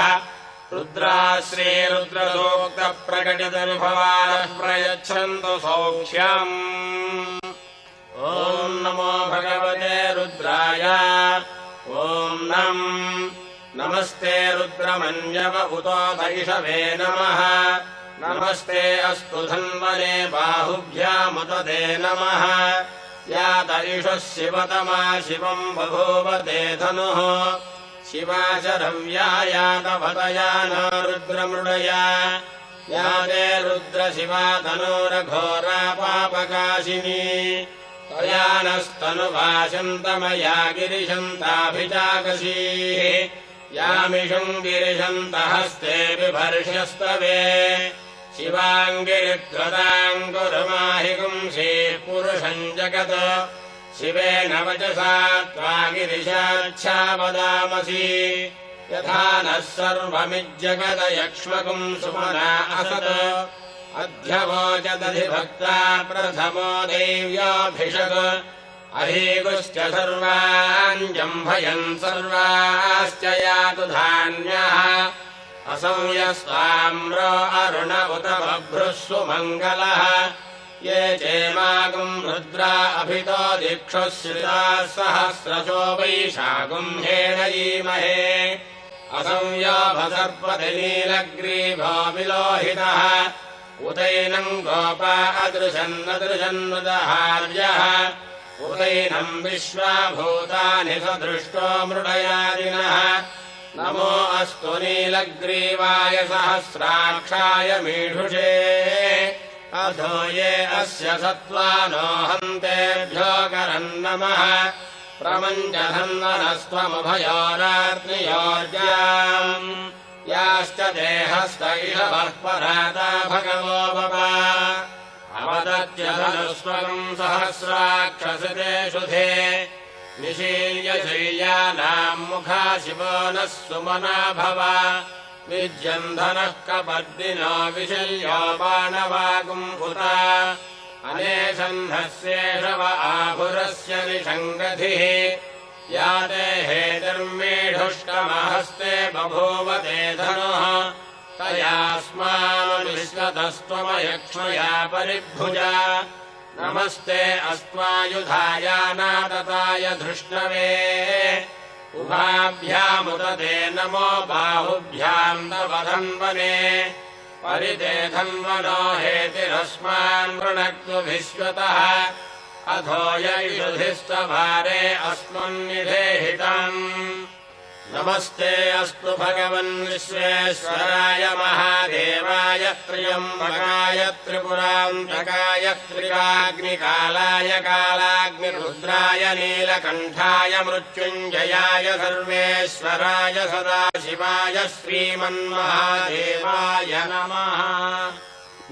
रुद्राश्रीरुद्रसूक्तप्रकटितनुभवानः प्रयच्छन्तु सौख्यम् ॐ नमो भगवते रुद्राय ॐ नमस्ते रुद्रमन्यव उतो दैषवे नमः नमस्ते अस्तु धन्वने बाहुभ्यामुत ते नमः या दैषः शिवतमा शिवम् बभूव ते धनुः शिवाचरव्या यातवतया न रुद्रमृडया या ते रुद्रशिवा तनूरघोरा पापकाशिनी त्वया नस्तनुभाषन्तमया गिरिशन्ताभिजाकशीः यामिषम् गिरिशन्तहस्ते बिभर्ष्यस्तवे शिवाङ्गिरित्वताम् कुरुमाहि पुंसीः पुरुषम् जगत् शिवेन वचसा त्वा गिरिशाच्छा वदामसि यथा नः सर्वमिज्जगदयक्ष्मकुम् सुमना असत् अध्यवोचदधिभक्ता प्रथमो दैव्याभिषक् अहीगुश्च सर्वान् जम्भयन् सर्वाश्च यातु धान्यः असंयस्ताम्रो अरुण उत बभ्रुः सुमङ्गलः ये चेमागुम् रुद्रा अभितो दिक्षुः श्रिताः सहस्रशो वैशागुम् हेणयीमहे असंयोभसर्पतिनीलग्रीभो विलोहितः उदैनम् गोपा अदृशन्नदृशन्नुदहार्यः उदैनम् विश्वाभूतानि सदृष्टो मृडयादिनः नमो अस्तु नीलग्रीवाय सहस्राक्षाय मीढुषे अधो ये अस्य सत्त्वानो हन्तेभ्यो करन्नमः प्रमञ्चधन्वनस्त्वमुभयोरात्रियोर्जाम् याश्च देहस्त इषवः पराता भगवो बवा अवदत्य धनुस्वरम् सहस्राक्षसिते शुधे निशील्य शय्यानाम् मुखा शिवो नः सुमना भव विज्यम् धनः कपर्दिनो विशल्यो बाणवागुम्भुता अनेशन्धस्येषव आभुरस्य निषङ्गधिः या ते हेतिर्मीढुष्टमहस्ते बभूव ते धनुः तयास्मानुविश्वतस्त्वमयक्ष्मया परिभुजा नमस्ते अस्त्वायुधायानातताय धृष्णवे उभाभ्यामुत ते नमो बाहुभ्याम् तव धन्वने परिते धन्वनो हेतिरस्मान् वृणक्तु विश्वतः अधो यैषुधिस्तभारे अस्मन्निधेहितम् नमस्ते अस्तु भगवन् विश्वेश्वराय महादेवाय त्र्यम्बकाय त्रिपुरान्तकाय त्रिकाग्निकालाय कालाग्निरुद्राय नीलकण्ठाय मृत्युञ्जयाय सर्वेश्वराय सदाशिवाय श्रीमन्महादेवाय नमः।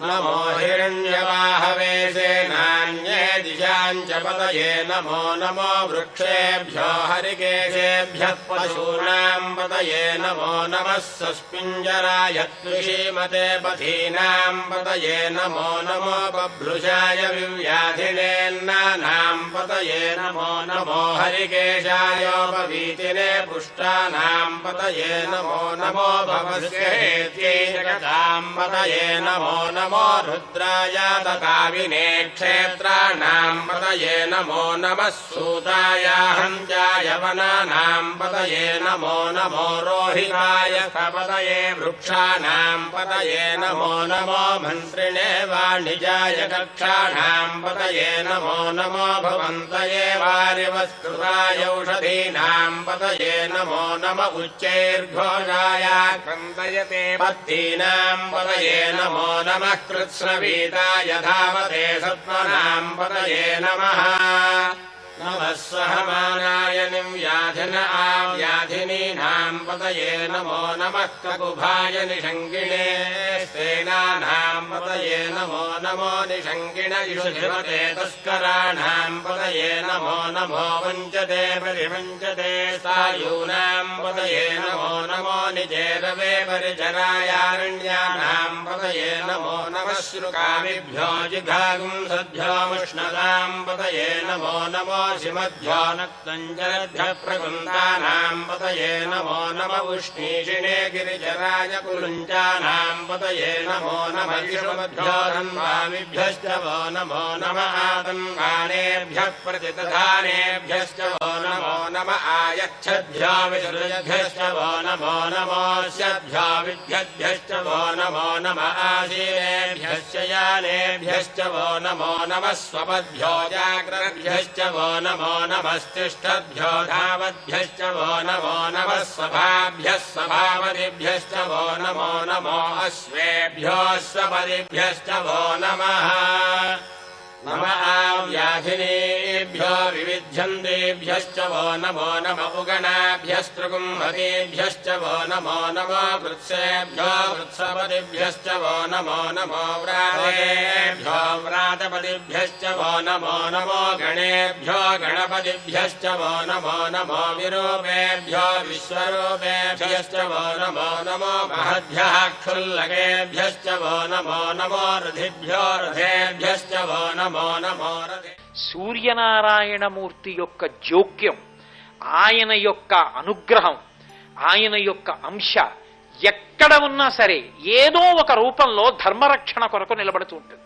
नमो हिरण्यवाहवे सेनान्ये दिशाञ्च पतये नमो नमो वृक्षेभ्यो हरिकेशेभ्यः पशूनां पतये नमो नमः सस्पिञ्जराय त्रिशीमते पथीनां पतये नमो नमो बभ्रुषाय विव्याधिनेन्नानां पतये नमो नमो हरिकेशायोपवीतिने पुष्टानां पतये नमो नमो भवस्येत्यै जगतां पतये नमो नमो रुद्राय तथाविने क्षेत्राणां पतये नमो नमः सूताय हन्त्याय वनानां पतये नमो नमो रोहिताय पतये वृक्षाणां पतये नमो नमो मन्त्रिणे वाणिजाय कक्षाणां पतये नमो नमो भवन्तये वारिवस्कृताय औषधीनां पतये नमो नम उच्चैर्घोषाय क्रन्दयते पत्तीनां पतये नमो नमः कृत्स्नवीताय धावते सत्त्वनां पतये नमः। नमः सहमानाय व्याधिन व्याधिनीनां पतये नमो नमः ककुभाय निषङ्गिणे सेनानां पतये नमो नमो निषङ्गिण इषुधिपते तस्कराणां पतये नमो नमो वञ्चते परिवञ्चते सायूनां पतये नमो नमो निजेरवे परिचरायारण्यानां पतये नमो नमः श्रुकामिभ्यो जिघागुंसद्भ्योमुष्णदां पतये नमो नमो शिमभ्यो नक्तञ्जलभ्यः प्रकुन्दानां पतये नमो नम उष्णीषिणे गिरिजराय कुलुञ्चानां पतये नमो नमः इषुमभ्यो धन्वामिभ्यश्च वो नमो नम आतन्वानेभ्यः प्रतिदधानेभ्यश्च वो नमो नम आयच्छद्भ्यो विसृजभ्यश्च वो नमो नमोऽस्यभ्यो विद्यद्भ्यश्च वो नमो नम आसीनेभ्यश्च यानेभ्यश्च वो नमो नमः स्वपद्भ्यो जाग्रद्भ्यश्च वो नमो नमस्तिष्ठद्भ्यो धावद्भ्यश्च वो नमो नमः सभाभ्यः सभापतिभ्यश्च वो नमो नमो अश्वेभ्यो अश्वपतिभ्यश्च वो नमः। नम आव्याधिनेभ्यो विविध्यन्तेभ्यश्च वो नमो नम उगणाभ्यस्त्रुकुम्भतेभ्यश्च वो नमो नमो वृत्सेभ्यो वृत्सपतिभ्यश्च वो नमो नमो व्रातेभ्यो व्रातपतिभ्यश्च वो नमो नमो गणेभ्यो गणपतिभ्यश्च वो नमो नमो विरूपेभ्यो विश्वरूपेभ्यश्च वो नमो नमो महद्भ्यः क्षुल्लकेभ्यश्च वो नमो नमो रथिभ्यो रथेभ्यश्च वो नमो సూర్యనారాయణమూర్తి యొక్క జోక్యం, ఆయన యొక్క అనుగ్రహం, ఆయన యొక్క అంశ ఎక్కడ ఉన్నా సరే ఏదో ఒక రూపంలో ధర్మరక్షణ కొరకు నిలబడుతూ ఉంటుంది.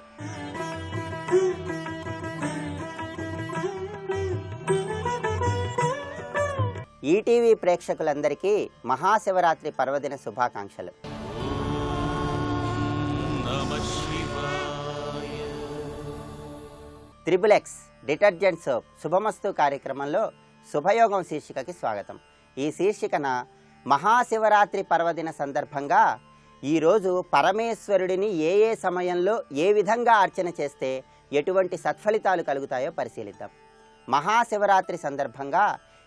ఈటీవీ ప్రేక్షకులందరికీ మహాశివరాత్రి పర్వదిన శుభాకాంక్షలు. త్రిబులెక్స్ డిటర్జెంట్ సోప్ శుభమస్తు కార్యక్రమంలో శుభయోగం శీర్షికకి స్వాగతం. ఈ శీర్షికన మహాశివరాత్రి పర్వదిన సందర్భంగా ఈరోజు పరమేశ్వరుడిని ఏ ఏ సమయంలో ఏ విధంగా అర్చన చేస్తే ఎటువంటి సత్ఫలితాలు కలుగుతాయో పరిశీలిద్దాం. మహాశివరాత్రి సందర్భంగా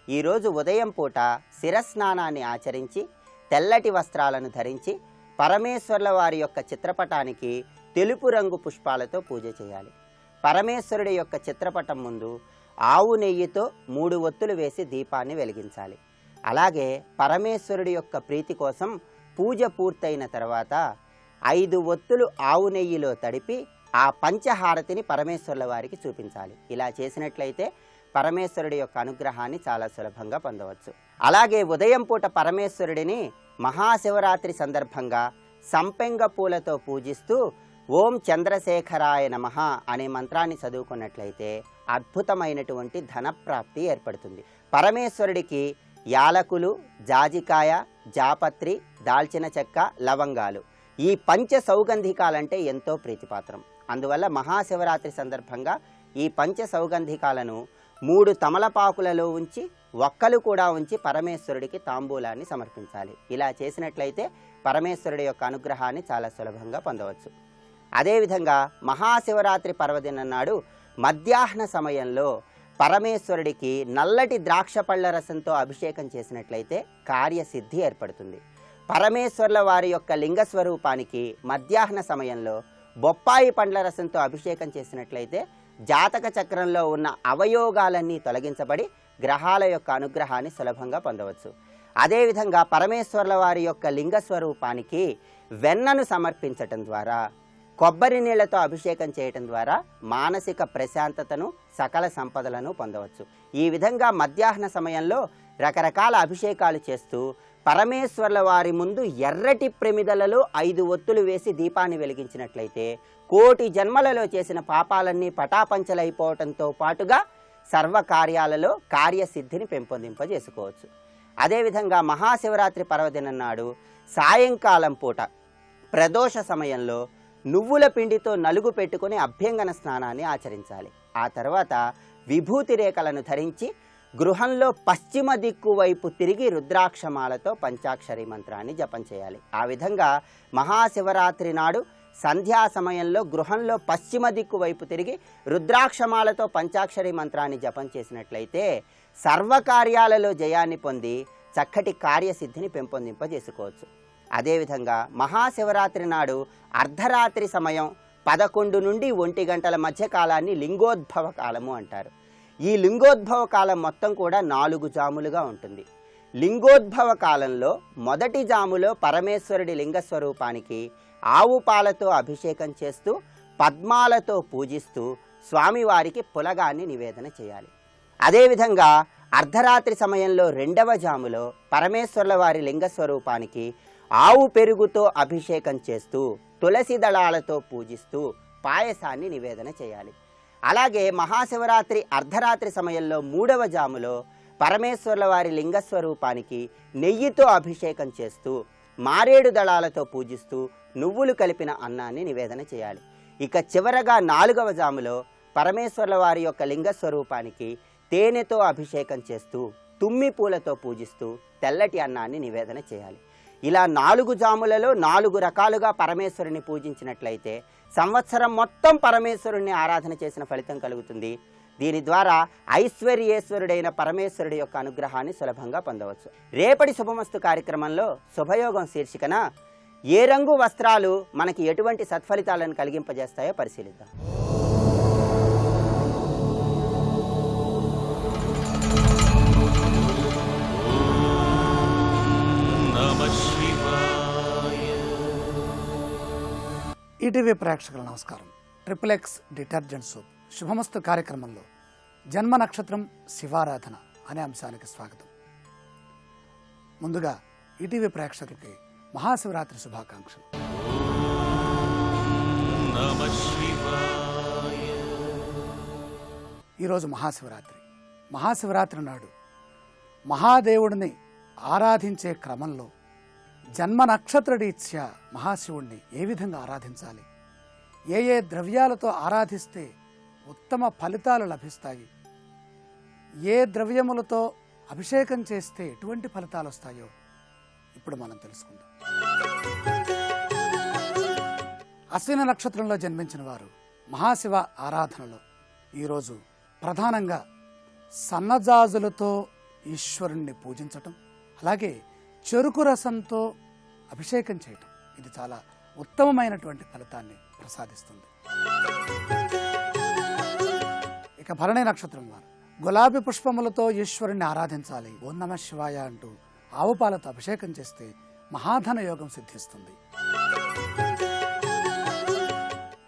ఈరోజు ఉదయం పూట శిరస్నానాన్ని ఆచరించి తెల్లటి వస్త్రాలను ధరించి పరమేశ్వర్ల వారి యొక్క చిత్రపటానికి తెలుపు రంగు పుష్పాలతో పూజ చేయాలి. పరమేశ్వరుడి యొక్క చిత్రపటం ముందు ఆవు నెయ్యితో 3 ఒత్తులు వేసి దీపాన్ని వెలిగించాలి. అలాగే పరమేశ్వరుడి యొక్క ప్రీతి కోసం పూజ పూర్తయిన తర్వాత 5 ఒత్తులు ఆవు నెయ్యిలో తడిపి ఆ పంచహారతిని పరమేశ్వరుల వారికి చూపించాలి. ఇలా చేసినట్లయితే పరమేశ్వరుడి యొక్క అనుగ్రహాన్ని చాలా సులభంగా పొందవచ్చు. అలాగే ఉదయం పూట పరమేశ్వరుడిని మహాశివరాత్రి సందర్భంగా సంపెంగ పూలతో పూజిస్తూ ఓం చంద్రశేఖరాయ నమః అనే మంత్రాన్ని చదువుకున్నట్లయితే అద్భుతమైనటువంటి ధనప్రాప్తి ఏర్పడుతుంది. పరమేశ్వరుడికి యాలకులు, జాజికాయ, జాపత్రి, దాల్చిన చెక్క, లవంగాలు ఈ పంచ సౌగంధికాలంటే ఎంతో ప్రీతిపాత్రం. అందువల్ల మహాశివరాత్రి సందర్భంగా ఈ పంచ సౌగంధికాలను 3 తమలపాకులలో ఉంచి ఒక్కలు కూడా ఉంచి పరమేశ్వరుడికి తాంబూలాన్ని సమర్పించాలి. ఇలా చేసినట్లయితే పరమేశ్వరుడి యొక్క అనుగ్రహాన్ని చాలా సులభంగా పొందవచ్చు. అదేవిధంగా మహాశివరాత్రి పర్వదినం నాడు మధ్యాహ్న సమయంలో పరమేశ్వరుడికి నల్లటి ద్రాక్ష పళ్ళ రసంతో అభిషేకం చేసినట్లయితే కార్యసిద్ధి ఏర్పడుతుంది. పరమేశ్వర్ల వారి యొక్క లింగ స్వరూపానికి మధ్యాహ్న సమయంలో బొప్పాయి పండ్ల రసంతో అభిషేకం చేసినట్లయితే జాతక చక్రంలో ఉన్న అవయోగాలన్నీ తొలగించబడి గ్రహాల యొక్క అనుగ్రహాన్ని సులభంగా పొందవచ్చు. అదేవిధంగా పరమేశ్వర్ల వారి యొక్క లింగ స్వరూపానికి వెన్నను సమర్పించటం ద్వారా, కొబ్బరి నీళ్లతో అభిషేకం చేయటం ద్వారా మానసిక ప్రశాంతతను, సకల సంపదలను పొందవచ్చు. ఈ విధంగా మధ్యాహ్న సమయంలో రకరకాల అభిషేకాలు చేస్తూ పరమేశ్వర్ల వారి ముందు ఎర్రటి ప్రమిదలలో 5 ఒత్తులు వేసి దీపాన్ని వెలిగించినట్లయితే కోటి జన్మలలో చేసిన పాపాలన్నీ పటాపంచలైపోవటంతో పాటుగా సర్వకార్యాలలో కార్యసిద్ధిని పెంపొందింపజేసుకోవచ్చు. అదేవిధంగా మహాశివరాత్రి పర్వదినం నాడు సాయంకాలం పూట ప్రదోష సమయంలో నువ్వుల పిండితో నలుగు పెట్టుకుని అభ్యంగన స్నానాన్ని ఆచరించాలి. ఆ తర్వాత విభూతి రేఖలను ధరించి గృహంలో పశ్చిమ దిక్కు వైపు తిరిగి రుద్రాక్షమాలతో పంచాక్షరి మంత్రాన్ని జపం చేయాలి. ఆ విధంగా మహాశివరాత్రి నాడు సంధ్యా సమయంలో గృహంలో పశ్చిమ దిక్కు వైపు తిరిగి రుద్రాక్షమాలతో పంచాక్షరి మంత్రాన్ని జపం చేసినట్లయితే సర్వకార్యాలలో జయాన్ని పొంది చక్కటి కార్యసిద్ధిని పెంపొందింపజేసుకోవచ్చు. అదేవిధంగా మహాశివరాత్రి నాడు అర్ధరాత్రి సమయం 11 నుండి 1 గంటల మధ్య కాలాన్ని లింగోద్భవ కాలము అంటారు. ఈ లింగోద్భవ కాలం మొత్తం కూడా 4 జాములుగా ఉంటుంది. లింగోద్భవ కాలంలో మొదటి జాములో పరమేశ్వరుడి లింగ స్వరూపానికి ఆవు పాలతో అభిషేకం చేస్తూ పద్మాలతో పూజిస్తూ స్వామివారికి పులగాన్ని నివేదన చేయాలి. అదేవిధంగా అర్ధరాత్రి సమయంలో 2వ జాములో పరమేశ్వరుల వారి లింగ స్వరూపానికి ఆవు పెరుగుతో అభిషేకం చేస్తూ తులసి దళాలతో పూజిస్తూ పాయసాన్ని నివేదన చేయాలి. అలాగే మహాశివరాత్రి అర్ధరాత్రి సమయంలో 3వ జాములో పరమేశ్వరుల వారి లింగ స్వరూపానికి నెయ్యితో అభిషేకం చేస్తూ మారేడు దళాలతో పూజిస్తూ నువ్వులు కలిపిన అన్నాన్ని నివేదన చేయాలి. ఇక చివరగా 4వ జాములో పరమేశ్వరుల వారి యొక్క లింగ స్వరూపానికి తేనెతో అభిషేకం చేస్తూ తుమ్మి పూలతో పూజిస్తూ తెల్లటి అన్నాన్ని నివేదన చేయాలి. ఇలా 4 జాములలో 4 రకాలుగా పరమేశ్వరుని పూజించినట్లయితే సంవత్సరం మొత్తం పరమేశ్వరుణ్ణి ఆరాధన చేసిన ఫలితం కలుగుతుంది. దీని ద్వారా ఐశ్వర్యేశ్వరుడైన పరమేశ్వరుడి యొక్క అనుగ్రహాన్ని సులభంగా పొందవచ్చు. రేపటి శుభమస్తు కార్యక్రమంలో శుభయోగం శీర్షికన ఏ రంగు వస్త్రాలు మనకి ఎటువంటి సత్ఫలితాలను కలిగింపజేస్తాయో పరిశీలిద్దాం. ఈటీవీ ప్రేక్షకుల నమస్కారం. XXX డిటర్జెంట్ సోప్ శుభమస్తు కార్యక్రమంలో జన్మ నక్షత్రం శివారాధన అనే అంశానికి స్వాగతం. ముందుగా ఈటీవీ ప్రేక్షకులకి మహాశివరాత్రి శుభాకాంక్షలు. ఈరోజు మహాశివరాత్రి నాడు మహాదేవుడిని ఆరాధించే క్రమంలో జన్మ నక్షత్ర రీత్యా మహాశివుణ్ణి ఏ విధంగా ఆరాధించాలి, ఏ ద్రవ్యాలతో ఆరాధిస్తే ఉత్తమ ఫలితాలు లభిస్తాయి, ఏ ద్రవ్యములతో అభిషేకం చేస్తే ఎటువంటి ఫలితాలు వస్తాయో ఇప్పుడు మనం తెలుసుకుందాం. అశ్విన నక్షత్రంలో జన్మించిన వారు మహాశివ ఆరాధనలో ఈరోజు ప్రధానంగా సన్నజాజులతో ఈశ్వరుణ్ణి పూజించటం, అలాగే చెరుకు రసంతో అభిషేకం చేయటం ఇది చాలా ఉత్తమమైనటువంటి ఫలితాన్ని ప్రసాదిస్తుంది. ఇక భరణి నక్షత్రం వారు గులాబీ పుష్పములతో ఈశ్వరుణ్ణి ఆరాధించాలి. ఓం నమః శివాయ అంటూ ఆవు పాలతో అభిషేకం చేస్తే మహాధన యోగం సిద్ధిస్తుంది.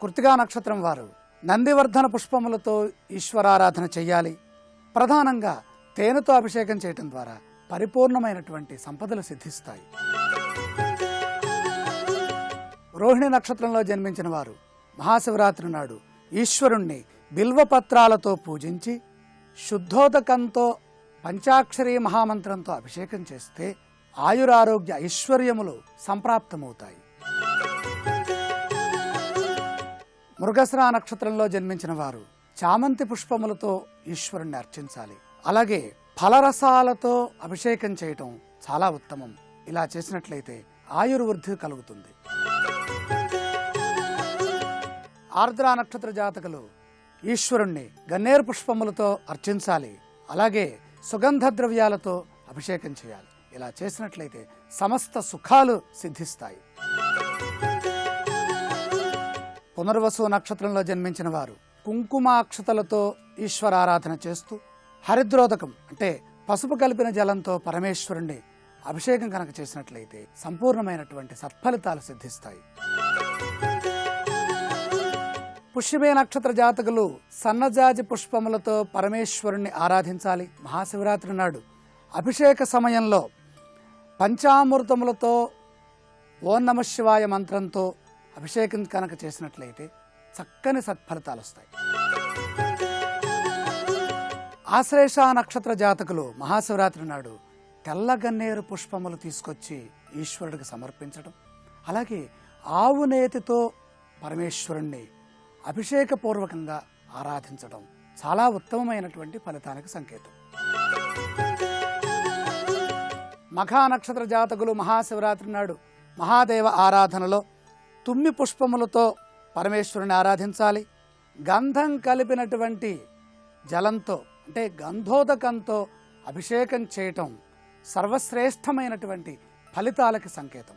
కృత్తికా నక్షత్రం వారు నందివర్ధన పుష్పములతో ఈశ్వరారాధన చెయ్యాలి. ప్రధానంగా తేనెతో అభిషేకం చేయటం ద్వారా పరిపూర్ణమైనటువంటి సంపదలు సిద్ధిస్తాయి. రోహిణి నక్షత్రంలో జన్మించిన వారు మహాశివరాత్రి నాడు ఈశ్వరుణ్ణి బిల్వపత్రాలతో పూజించి శుద్ధోదకంతో పంచాక్షరీ మహామంత్రంతో అభిషేకం చేస్తే ఆయురారోగ్య ఐశ్వర్యములు సంప్రాప్తమవుతాయి. మృగశిర నక్షత్రంలో జన్మించిన వారు చామంతి పుష్పములతో ఈశ్వరుణ్ణి అర్చించాలి. అలాగే ఫలరసాలతో అభిషేకం చేయటం చాలా ఉత్తమం. ఇలా చేసినట్లయితే ఆయుర్వృద్ధి కలుగుతుంది. ఆర్ద్రా నక్షత్ర జాతకులు ఈశ్వరుణ్ణి గన్నేరు పుష్పములతో అర్చించాలి. అలాగే సుగంధ ద్రవ్యాలతో అభిషేకం చేయాలి. ఇలా చేసినట్లయితే సమస్త సుఖాలు సిద్ధిస్తాయి. పునర్వసు నక్షత్రంలో జన్మించిన వారు కుంకుమాక్షతలతో ఈశ్వరారాధన చేస్తూ హరిద్రోదకం అంటే పసుపు కలిపిన జలంతో పరమేశ్వరుణ్ణి అభిషేకం కనుక చేసినట్లయితే సంపూర్ణమైనటువంటి సత్ఫలితాలు సిద్ధిస్తాయి. పుష్యమే నక్షత్ర జాతకులు సన్నజాజి పుష్పములతో పరమేశ్వరుణ్ణి ఆరాధించాలి. మహాశివరాత్రి నాడు అభిషేక సమయంలో పంచామృతములతో ఓం నమః శివాయ మంత్రంతో అభిషేకం కనుక చేసినట్లయితే చక్కని సత్ఫలితాలు వస్తాయి. ఆశ్లేష నక్షత్ర జాతకులు మహాశివరాత్రి నాడు తెల్ల గన్నేరు పుష్పములు తీసుకొచ్చి ఈశ్వరుడికి సమర్పించడం, అలాగే ఆవు నేతితో పరమేశ్వరుణ్ణి అభిషేకపూర్వకంగా ఆరాధించడం చాలా ఉత్తమమైనటువంటి ఫలితానికి సంకేతం. మఘా నక్షత్ర జాతకులు మహాశివరాత్రి నాడు మహాదేవ ఆరాధనలో తుమ్మి పుష్పములతో పరమేశ్వరుని ఆరాధించాలి. గంధం కలిపినటువంటి జలంతో అంటే గంధోదకంతో అభిషేకం చేయటం సర్వశ్రేష్టమైనటువంటి ఫలితాలకి సంకేతం.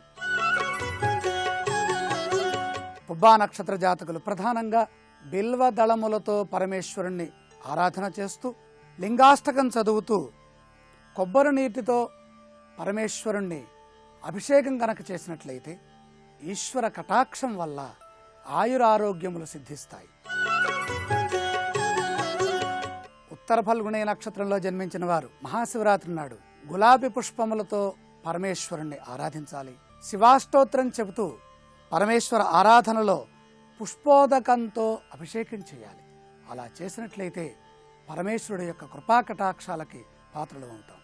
పుబ్బా నక్షత్ర జాతకులు ప్రధానంగా బిల్వ దళములతో పరమేశ్వరుణ్ణి ఆరాధన చేస్తూ లింగాష్టకం చదువుతూ కొబ్బరి నీటితో పరమేశ్వరుణ్ణి అభిషేకం కనుక చేసినట్లయితే ఈశ్వర కటాక్షం వల్ల ఆయురారోగ్యములు సిద్ధిస్తాయి. ఉత్తర ఫల్గుణి నక్షత్రంలో జన్మించిన వారు మహాశివరాత్రి నాడు గులాబీ పుష్పములతో పరమేశ్వరుణ్ణి ఆరాధించాలి. శివాష్టోత్రం చెబుతూ పరమేశ్వర ఆరాధనలో పుష్పోదకంతో అభిషేకం చేయాలి. అలా చేసినట్లయితే పరమేశ్వరుడు యొక్క కృపా కటాక్షాలకి పాత్రలు అవుతాం.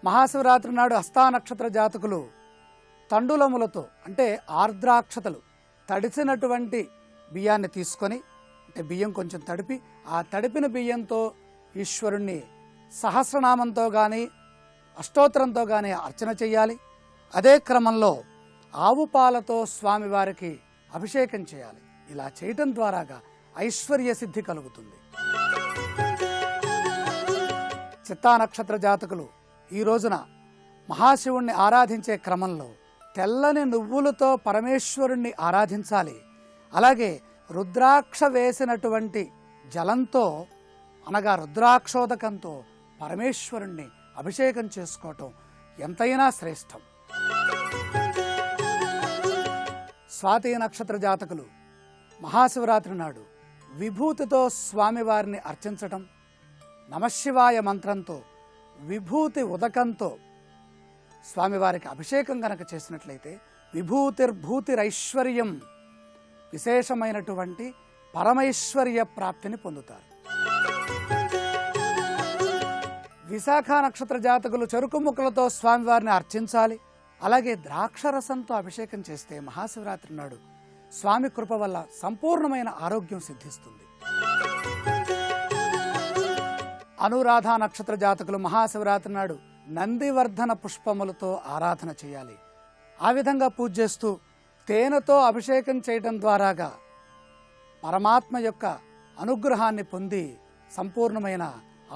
మహాశివరాత్రి నాడు హస్తా నక్షత్ర జాతకులు తండులములతో అంటే ఆర్ద్రాక్షతలు తడిసినటువంటి బియ్యాన్ని తీసుకొని అంటే బియ్యం కొంచెం తడిపి ఆ తడిపిన బియ్యంతో ఈశ్వరుణ్ణి సహస్రనామంతో కానీ అష్టోత్తరంతో కానీ అర్చన చేయాలి. అదే క్రమంలో ఆవు పాలతో స్వామివారికి అభిషేకం చేయాలి. ఇలా చేయటం ద్వారాగా ఐశ్వర్య సిద్ధి కలుగుతుంది. చిత్తా నక్షత్ర జాతకులు ఈ రోజున మహాశివుణ్ణి ఆరాధించే క్రమంలో తెల్లని నువ్వులతో పరమేశ్వరుణ్ణి ఆరాధించాలి. అలాగే రుద్రాక్ష వేసినటువంటి జలంతో అనగా రుద్రాక్షోదకంతో పరమేశ్వరుణ్ణి అభిషేకం చేసుకోవటం ఎంతైనా శ్రేష్టం. స్వాతి నక్షత్ర జాతకులు మహాశివరాత్రి నాడు విభూతితో స్వామివారిని అర్చించటం, నమశివాయ మంత్రంతో విభూతి ఉదకంతో స్వామివారికి అభిషేకం గనక చేసినట్లయితే విభూతిర్భూతిరైశ్వర్యం విశేషమైనటువంటి పరమైశ్వర్య ప్రాప్తిని పొందుతారు. విశాఖ నక్షత్ర జాతకులు చెరుకు ముక్కలతో స్వామివారిని అర్చించాలి. అలాగే ద్రాక్షరసంతో అభిషేకం చేస్తే మహాశివరాత్రి నాడు స్వామి కృప వల్ల సంపూర్ణమైన ఆరోగ్యం సిద్ధిస్తుంది. అనురాధ నక్షత్ర జాతకులు మహాశివరాత్రి నాడు నందివర్ధన పుష్పములతో ఆరాధన చేయాలి. ఆ విధంగా పూజ చేస్తూ తేనెతో అభిషేకం చేయడం ద్వారాగా పరమాత్మ యొక్క అనుగ్రహాన్ని పొంది సంపూర్ణమైన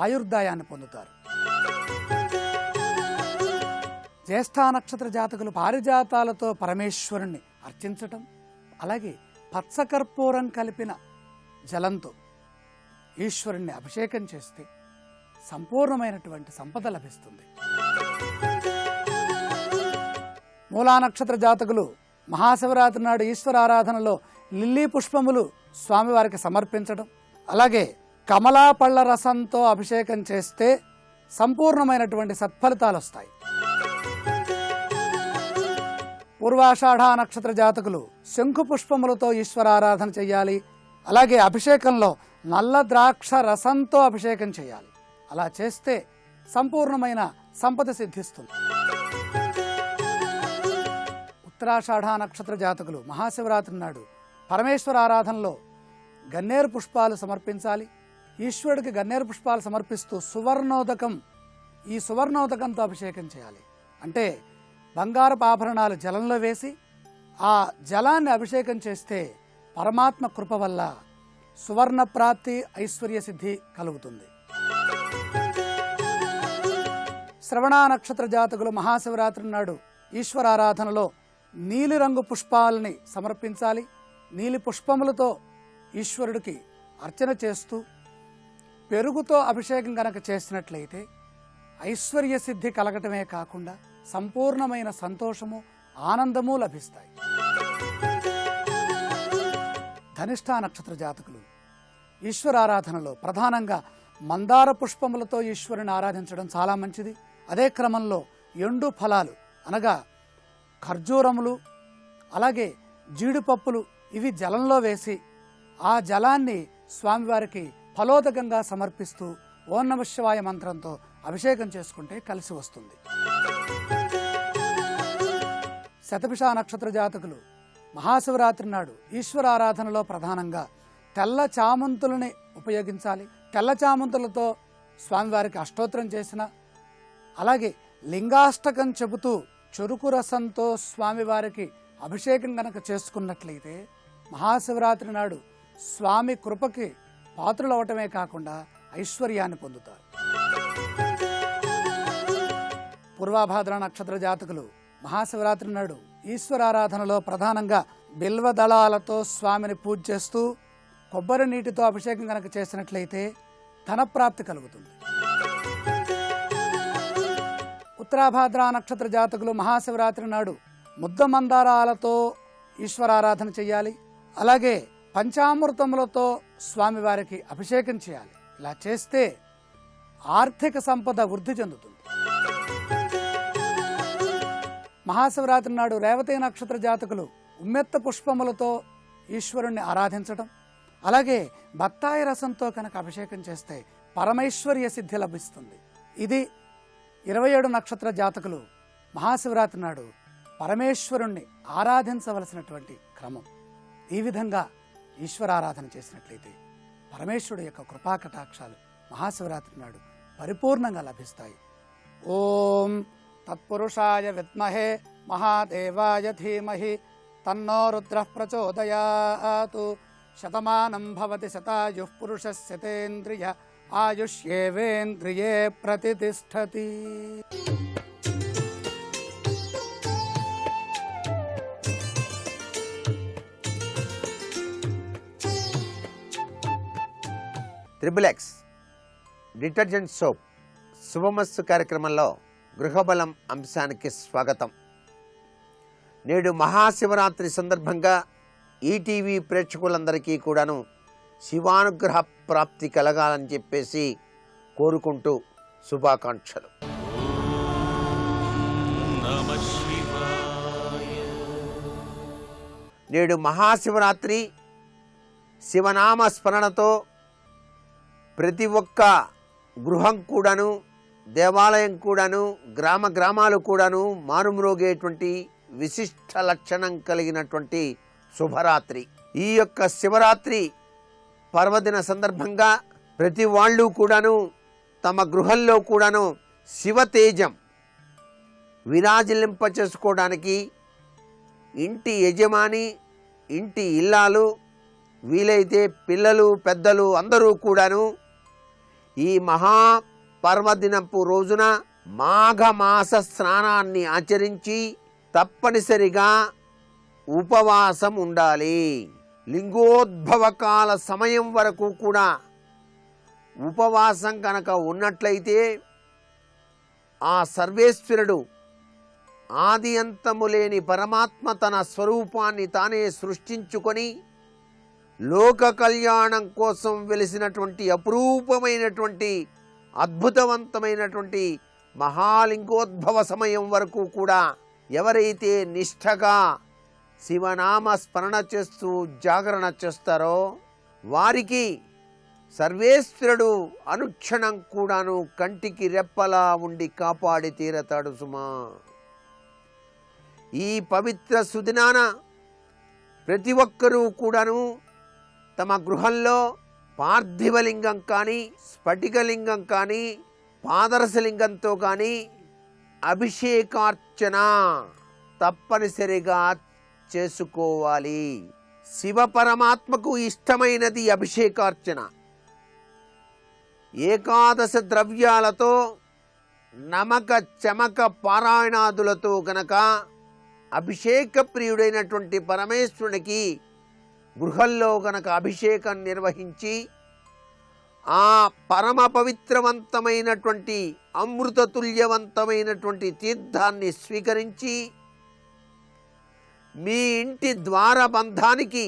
ఆయుర్దాయాన్ని పొందుతారు. జ్యేష్ఠ నక్షత్ర జాతకులు పారిజాతాలతో పరమేశ్వరుణ్ణి అర్చించటం, అలాగే పచ్చకర్పూరం కలిపిన జలంతో ఈశ్వరుణ్ణి అభిషేకం చేస్తే సంపూర్ణమైనటువంటి సంపద లభిస్తుంది. మూలా నక్షత్ర జాతకులు మహాశివరాత్రి నాడు ఈశ్వరారాధనలో లిల్లీ పుష్పములు స్వామివారికి సమర్పించడం, అలాగే కమలా పళ్ళ రసంతో అభిషేకం చేస్తే సంపూర్ణమైనటువంటి సత్ఫలితాలు వస్తాయి. పూర్వాషాఢ నక్షత్ర జాతకులు శంఖు పుష్పములతో ఈశ్వరారాధన చేయాలి. అలాగే అభిషేకంలో నల్ల ద్రాక్ష రసంతో అభిషేకం చేయాలి. అలా చేస్తే సంపూర్ణమైన సంపద సిద్ధిస్తుంది. ఉత్తరాషాఢ నక్షత్ర జాతకులు మహాశివరాత్రి నాడు పరమేశ్వర ఆరాధనలో గన్నేరు పుష్పాలు సమర్పించాలి. ఈశ్వరుడికి గన్నేరు పుష్పాలు సమర్పిస్తూ సువర్ణోదకం, ఈ సువర్ణోదకంతో అభిషేకం చేయాలి. అంటే బంగారపు ఆభరణాలు జలంలో వేసి ఆ జలాన్ని అభిషేకం చేస్తే పరమాత్మ కృప వల్ల సువర్ణ ప్రాప్తి, ఐశ్వర్య సిద్ధి కలుగుతుంది. శ్రవణ నక్షత్ర జాతకులు మహాశివరాత్రి నాడు ఈశ్వరారాధనలో నీలిరంగు పుష్పాలని సమర్పించాలి. నీలి పుష్పములతో ఈశ్వరుడికి అర్చన చేస్తూ పెరుగుతో అభిషేకం కనుక చేసినట్లయితే ఐశ్వర్య సిద్ధి కలగటమే కాకుండా సంపూర్ణమైన సంతోషము, ఆనందము లభిస్తాయి. ధనిష్ఠా నక్షత్ర జాతకులు ఈశ్వరారాధనలో ప్రధానంగా మందార పుష్పములతో ఈశ్వరుని ఆరాధించడం చాలా మంచిది. అదే క్రమంలో ఎండు ఫలాలు అనగా ఖర్జూరములు, అలాగే జీడిపప్పులు ఇవి జలంలో వేసి ఆ జలాన్ని స్వామివారికి ఫలోదకంగా సమర్పిస్తూ ఓం నమః శివాయ మంత్రంతో అభిషేకం చేసుకుంటే కలిసి వస్తుంది. శతభిష నక్షత్ర జాతకులు మహాశివరాత్రి నాడు ఈశ్వరారాధనలో ప్రధానంగా తెల్ల చామంతులని ఉపయోగించాలి. తెల్ల చామంతులతో స్వామివారికి అష్టోత్తరం చేసిన, అలాగే లింగాష్టకం చెబుతూ చెరుకు రసంతో స్వామివారికి అభిషేకం కనుక చేసుకున్నట్లయితే మహాశివరాత్రి నాడు స్వామి కృపకి పాత్రులు అవటమే కాకుండా ఐశ్వర్యాన్ని పొందుతారు. పూర్వాభాద్ర నక్షత్ర జాతకులు మహాశివరాత్రి నాడు ఈశ్వరారాధనలో ప్రధానంగా బిల్వ దళాలతో స్వామిని పూజ చేస్తూ కొబ్బరి నీటితో అభిషేకం కనుక చేసినట్లయితే ధనప్రాప్తి కలుగుతుంది. ఉత్తరాభాద్ర నక్షత్ర జాతకులు మహాశివరాత్రి నాడు ముద్ద మందారాలతో ఈశ్వరారాధన చేయాలి. అలాగే పంచామృతములతో స్వామివారికి అభిషేకం చేయాలి. ఇలా చేస్తే ఆర్థిక సంపద వృద్ధి చెందుతుంది. మహాశివరాత్రి నాడు రేవతి నక్షత్ర జాతకులు ఉమ్మెత్త పుష్పములతో ఈశ్వరుణ్ణి ఆరాధించడం, అలాగే బత్తాయి రసంతో కనుక అభిషేకం చేస్తే పరమైశ్వర్య సిద్ధి లభిస్తుంది. ఇది 27 నక్షత్ర జాతకులు మహాశివరాత్రి నాడు పరమేశ్వరుణ్ణి ఆరాధించవలసినటువంటి క్రమం. ఈ విధంగా ఈశ్వరారాధన చేసినట్లయితే పరమేశ్వరుడు యొక్క కృపాకటాక్షాలు మహాశివరాత్రి నాడు పరిపూర్ణంగా లభిస్తాయి. ఓం తత్పురుషాయ విద్మహే మహాదేవాయ ధీమహి తన్నో రుద్రః ప్రచోదయాత్. Shatamanam Bhavati శతాయుః పురుషస్యతేంద్రియ ఆయుష్యేవేంద్రియే ప్రతితిష్ఠతి. Triple-X detergent soap శుభమస్తు కార్యక్రమంలో గృహబలం అంశానికి స్వాగతం. నేడు మహాశివరాత్రి సందర్భంగా ఈటీవీ ప్రేక్షకులందరికీ కూడాను శివానుగ్రహ ప్రాప్తి కలగాలని చెప్పేసి కోరుకుంటూ శుభాకాంక్షలు. నేడు మహాశివరాత్రి శివనామ స్మరణతో ప్రతి ఒక్క గృహం కూడాను, దేవాలయం కూడాను, గ్రామాలు కూడాను మారుమ్రోగేటువంటి విశిష్ట లక్షణం కలిగినటువంటి శుభరాత్రి. ఈ యొక్క శివరాత్రి పర్వదిన సందర్భంగా ప్రతి వాళ్ళు కూడాను తమ గృహంలో కూడాను శివతేజం విరాజిల్లింప చేసుకోవడానికి ఇంటి యజమాని, ఇంటి ఇల్లాలు, వీలైతే పిల్లలు, పెద్దలు అందరూ కూడాను ఈ మహా పర్వదినపు రోజున మాఘమాస స్నానాన్ని ఆచరించి తప్పనిసరిగా ఉపవాసం ఉండాలి. లింగోద్భవ కాల సమయం వరకు కూడా ఉపవాసం కనుక ఉన్నట్లయితే ఆ సర్వేశ్వరుడు ఆది అంతము లేని పరమాత్మ తన స్వరూపాన్ని తానే సృష్టించుకొని లోక కళ్యాణం కోసం వెలిసినటువంటి అపురూపమైనటువంటి అద్భుతవంతమైనటువంటి మహాలింగోద్భవ సమయం వరకు కూడా ఎవరైతే నిష్ఠగా శివనామ స్మరణ చేస్తూ జాగరణ చేస్తారో వారికి సర్వేశ్వరుడు అనుక్షణం కూడాను కంటికి రెప్పలా ఉండి కాపాడి తీరతాడు సుమా. ఈ పవిత్ర సుదినాన ప్రతి ఒక్కరూ కూడాను తమ గృహంలో పార్థివలింగం కానీ స్ఫటికలింగం కానీ పాదరసలింగంతో కానీ అభిషేకార్చన తప్పనిసరిగా చేసుకోవాలి. శివ పరమాత్మకు ఇష్టమైనది అభిషేకార్చన. ఏకాదశ ద్రవ్యాలతో నమక చమక పారాయణాదులతో గనక అభిషేక ప్రియుడైనటువంటి పరమేశ్వరునికి గృహంలో గనక అభిషేకం నిర్వహించి ఆ పరమ పవిత్రవంతమైనటువంటి అమృతతుల్యవంతమైనటువంటి తీర్థాన్ని స్వీకరించి మీ ఇంటి ద్వారబంధానికి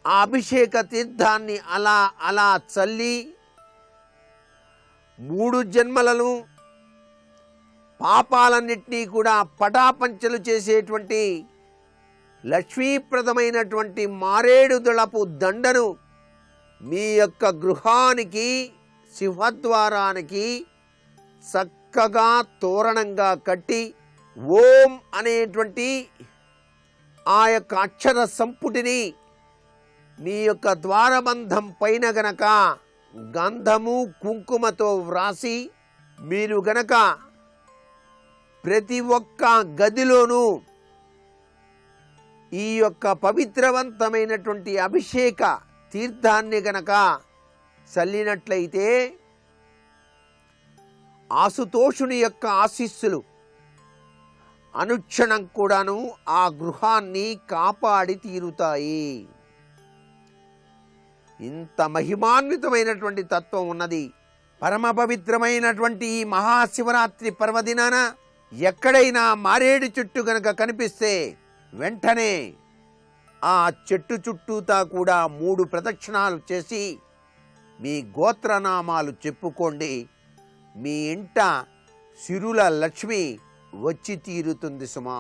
ఆ అభిషేక తీర్థాన్ని అలా అలా చల్లి 3 జన్మలను పాపాలన్నింటినీ కూడా పటాపంచలు చేసేటువంటి లక్ష్మీప్రదమైనటువంటి మారేడుదళపు దండను మీ యొక్క గృహానికి సింహద్వారానికి చక్కగా తోరణంగా కట్టి ఓం అనేటువంటి ఆ యొక్క అక్షర సంపుటిని మీ యొక్క ద్వారబంధం పైన గనక గంధము కుంకుమతో వ్రాసి మీరు గనక ప్రతి ఒక్క గదిలోనూ ఈ యొక్క పవిత్రవంతమైనటువంటి అభిషేక తీర్థాన్ని గనక చల్లినట్లయితే ఆశుతోషుని యొక్క ఆశీస్సులు అనుక్షణం కూడాను ఆ గృహాన్ని కాపాడి తీరుతాయి. ఇంత మహిమాన్వితమైనటువంటి తత్వం ఉన్నది. పరమ పవిత్రమైనటువంటి ఈ మహాశివరాత్రి పర్వదినాన ఎక్కడైనా మారేడు చెట్టు గనక కనిపిస్తే వెంటనే ఆ చెట్టు చుట్టూతా కూడా 3 ప్రదక్షిణాలు చేసి మీ గోత్రనామాలు చెప్పుకోండి. మీ ఇంట సిరుల లక్ష్మి వచ్చి తీరుతుంది సుమా.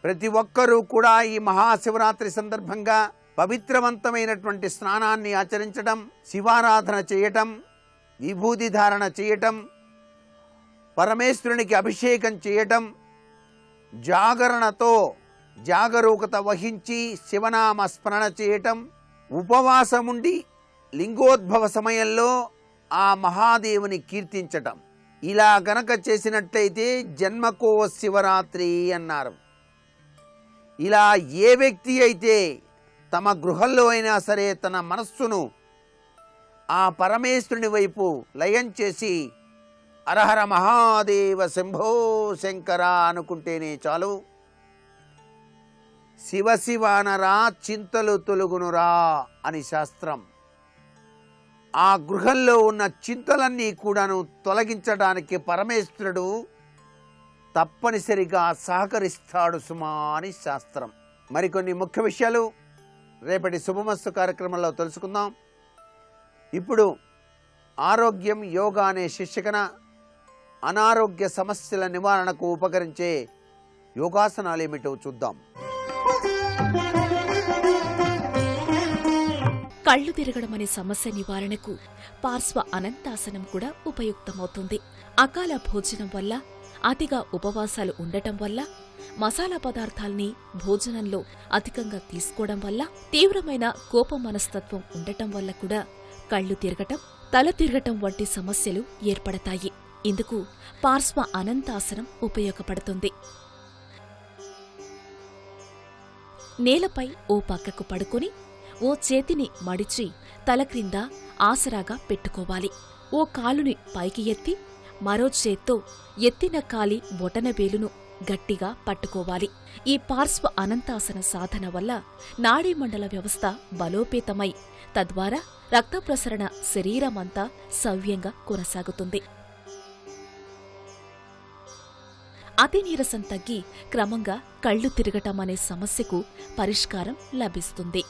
ప్రతి ఒక్కరూ కూడా ఈ మహాశివరాత్రి సందర్భంగా పవిత్రవంతమైనటువంటి స్నానాన్ని ఆచరించడం, శివారాధన చేయటం, విభూతి ధారణ చేయటం, పరమేశ్వరునికి అభిషేకం చేయటం, జాగరణతో జాగరూకత వహించి శివనామ స్మరణ చేయటం, ఉపవాసముండి లింగోద్భవ సమయంలో ఆ మహాదేవుని కీర్తించటం, ఇలా గనక చేసినట్లయితే జన్మకో శివరాత్రి అన్నారు. ఇలా ఏ వ్యక్తి అయితే తమ గృహంలో అయినా సరే తన మనస్సును ఆ పరమేశ్వరుని వైపు లయం చేసి హరహర మహాదేవ శంభో శంకర అనుకుంటేనే చాలు, శివ శివానరా చింతలు తొలుగునురా అని శాస్త్రం. ఆ గృహంలో ఉన్న చింతలన్నీ కూడాను తొలగించడానికి పరమేశ్వరుడు తప్పనిసరిగా సహకరిస్తాడు సుమా అని శాస్త్రం. మరికొన్ని ముఖ్య విషయాలు రేపటి శుభమస్తు కార్యక్రమంలో తెలుసుకుందాం. ఇప్పుడు ఆరోగ్యం యోగా అనే శీర్షికన అనారోగ్య సమస్యల నివారణకు ఉపకరించే యోగాసనాలు ఏమిటో చూద్దాం. కళ్ళు తిరగడం అనే సమస్య నివారణకు పార్శ్వ అనంతాసనం కూడా ఉపయుక్తమవుతుంది. అకాల భోజనం వల్ల, అతిగా ఉపవాసాలు ఉండటం వల్ల, మసాలా పదార్థాల్ని భోజనంలో అధికంగా తీసుకోవడం వల్ల, తీవ్రమైన కోప మనస్తత్వం ఉండటం వల్ల కూడా కళ్ళు తిరగటం, తల తిరగటం వంటి సమస్యలు ఏర్పడతాయి. ఇందుకు పార్శ్వ అనంతాసనం ఉపయోగపడుతుంది. నేలపై ఓ పక్కకు పడుకొని ఓ చేతిని మడిచి తల క్రింద ఆసరాగా పెట్టుకోవాలి. ఓ కాలుని పైకి ఎత్తి మరో చేత్తో ఎత్తిన కాలి బొటనవేలును గట్టిగా పట్టుకోవాలి. ఈ పార్శ్వ అనంతాసన సాధన వల్ల నాడీమండల వ్యవస్థ బలోపేతమై తద్వారా రక్త ప్రసరణ శరీరమంతా సవ్యంగా కొనసాగుతుంది. అతి నీరసం తగ్గి క్రమంగా కళ్ళు తిరగటం అనే సమస్యకు పరిష్కారం లభిస్తుంది.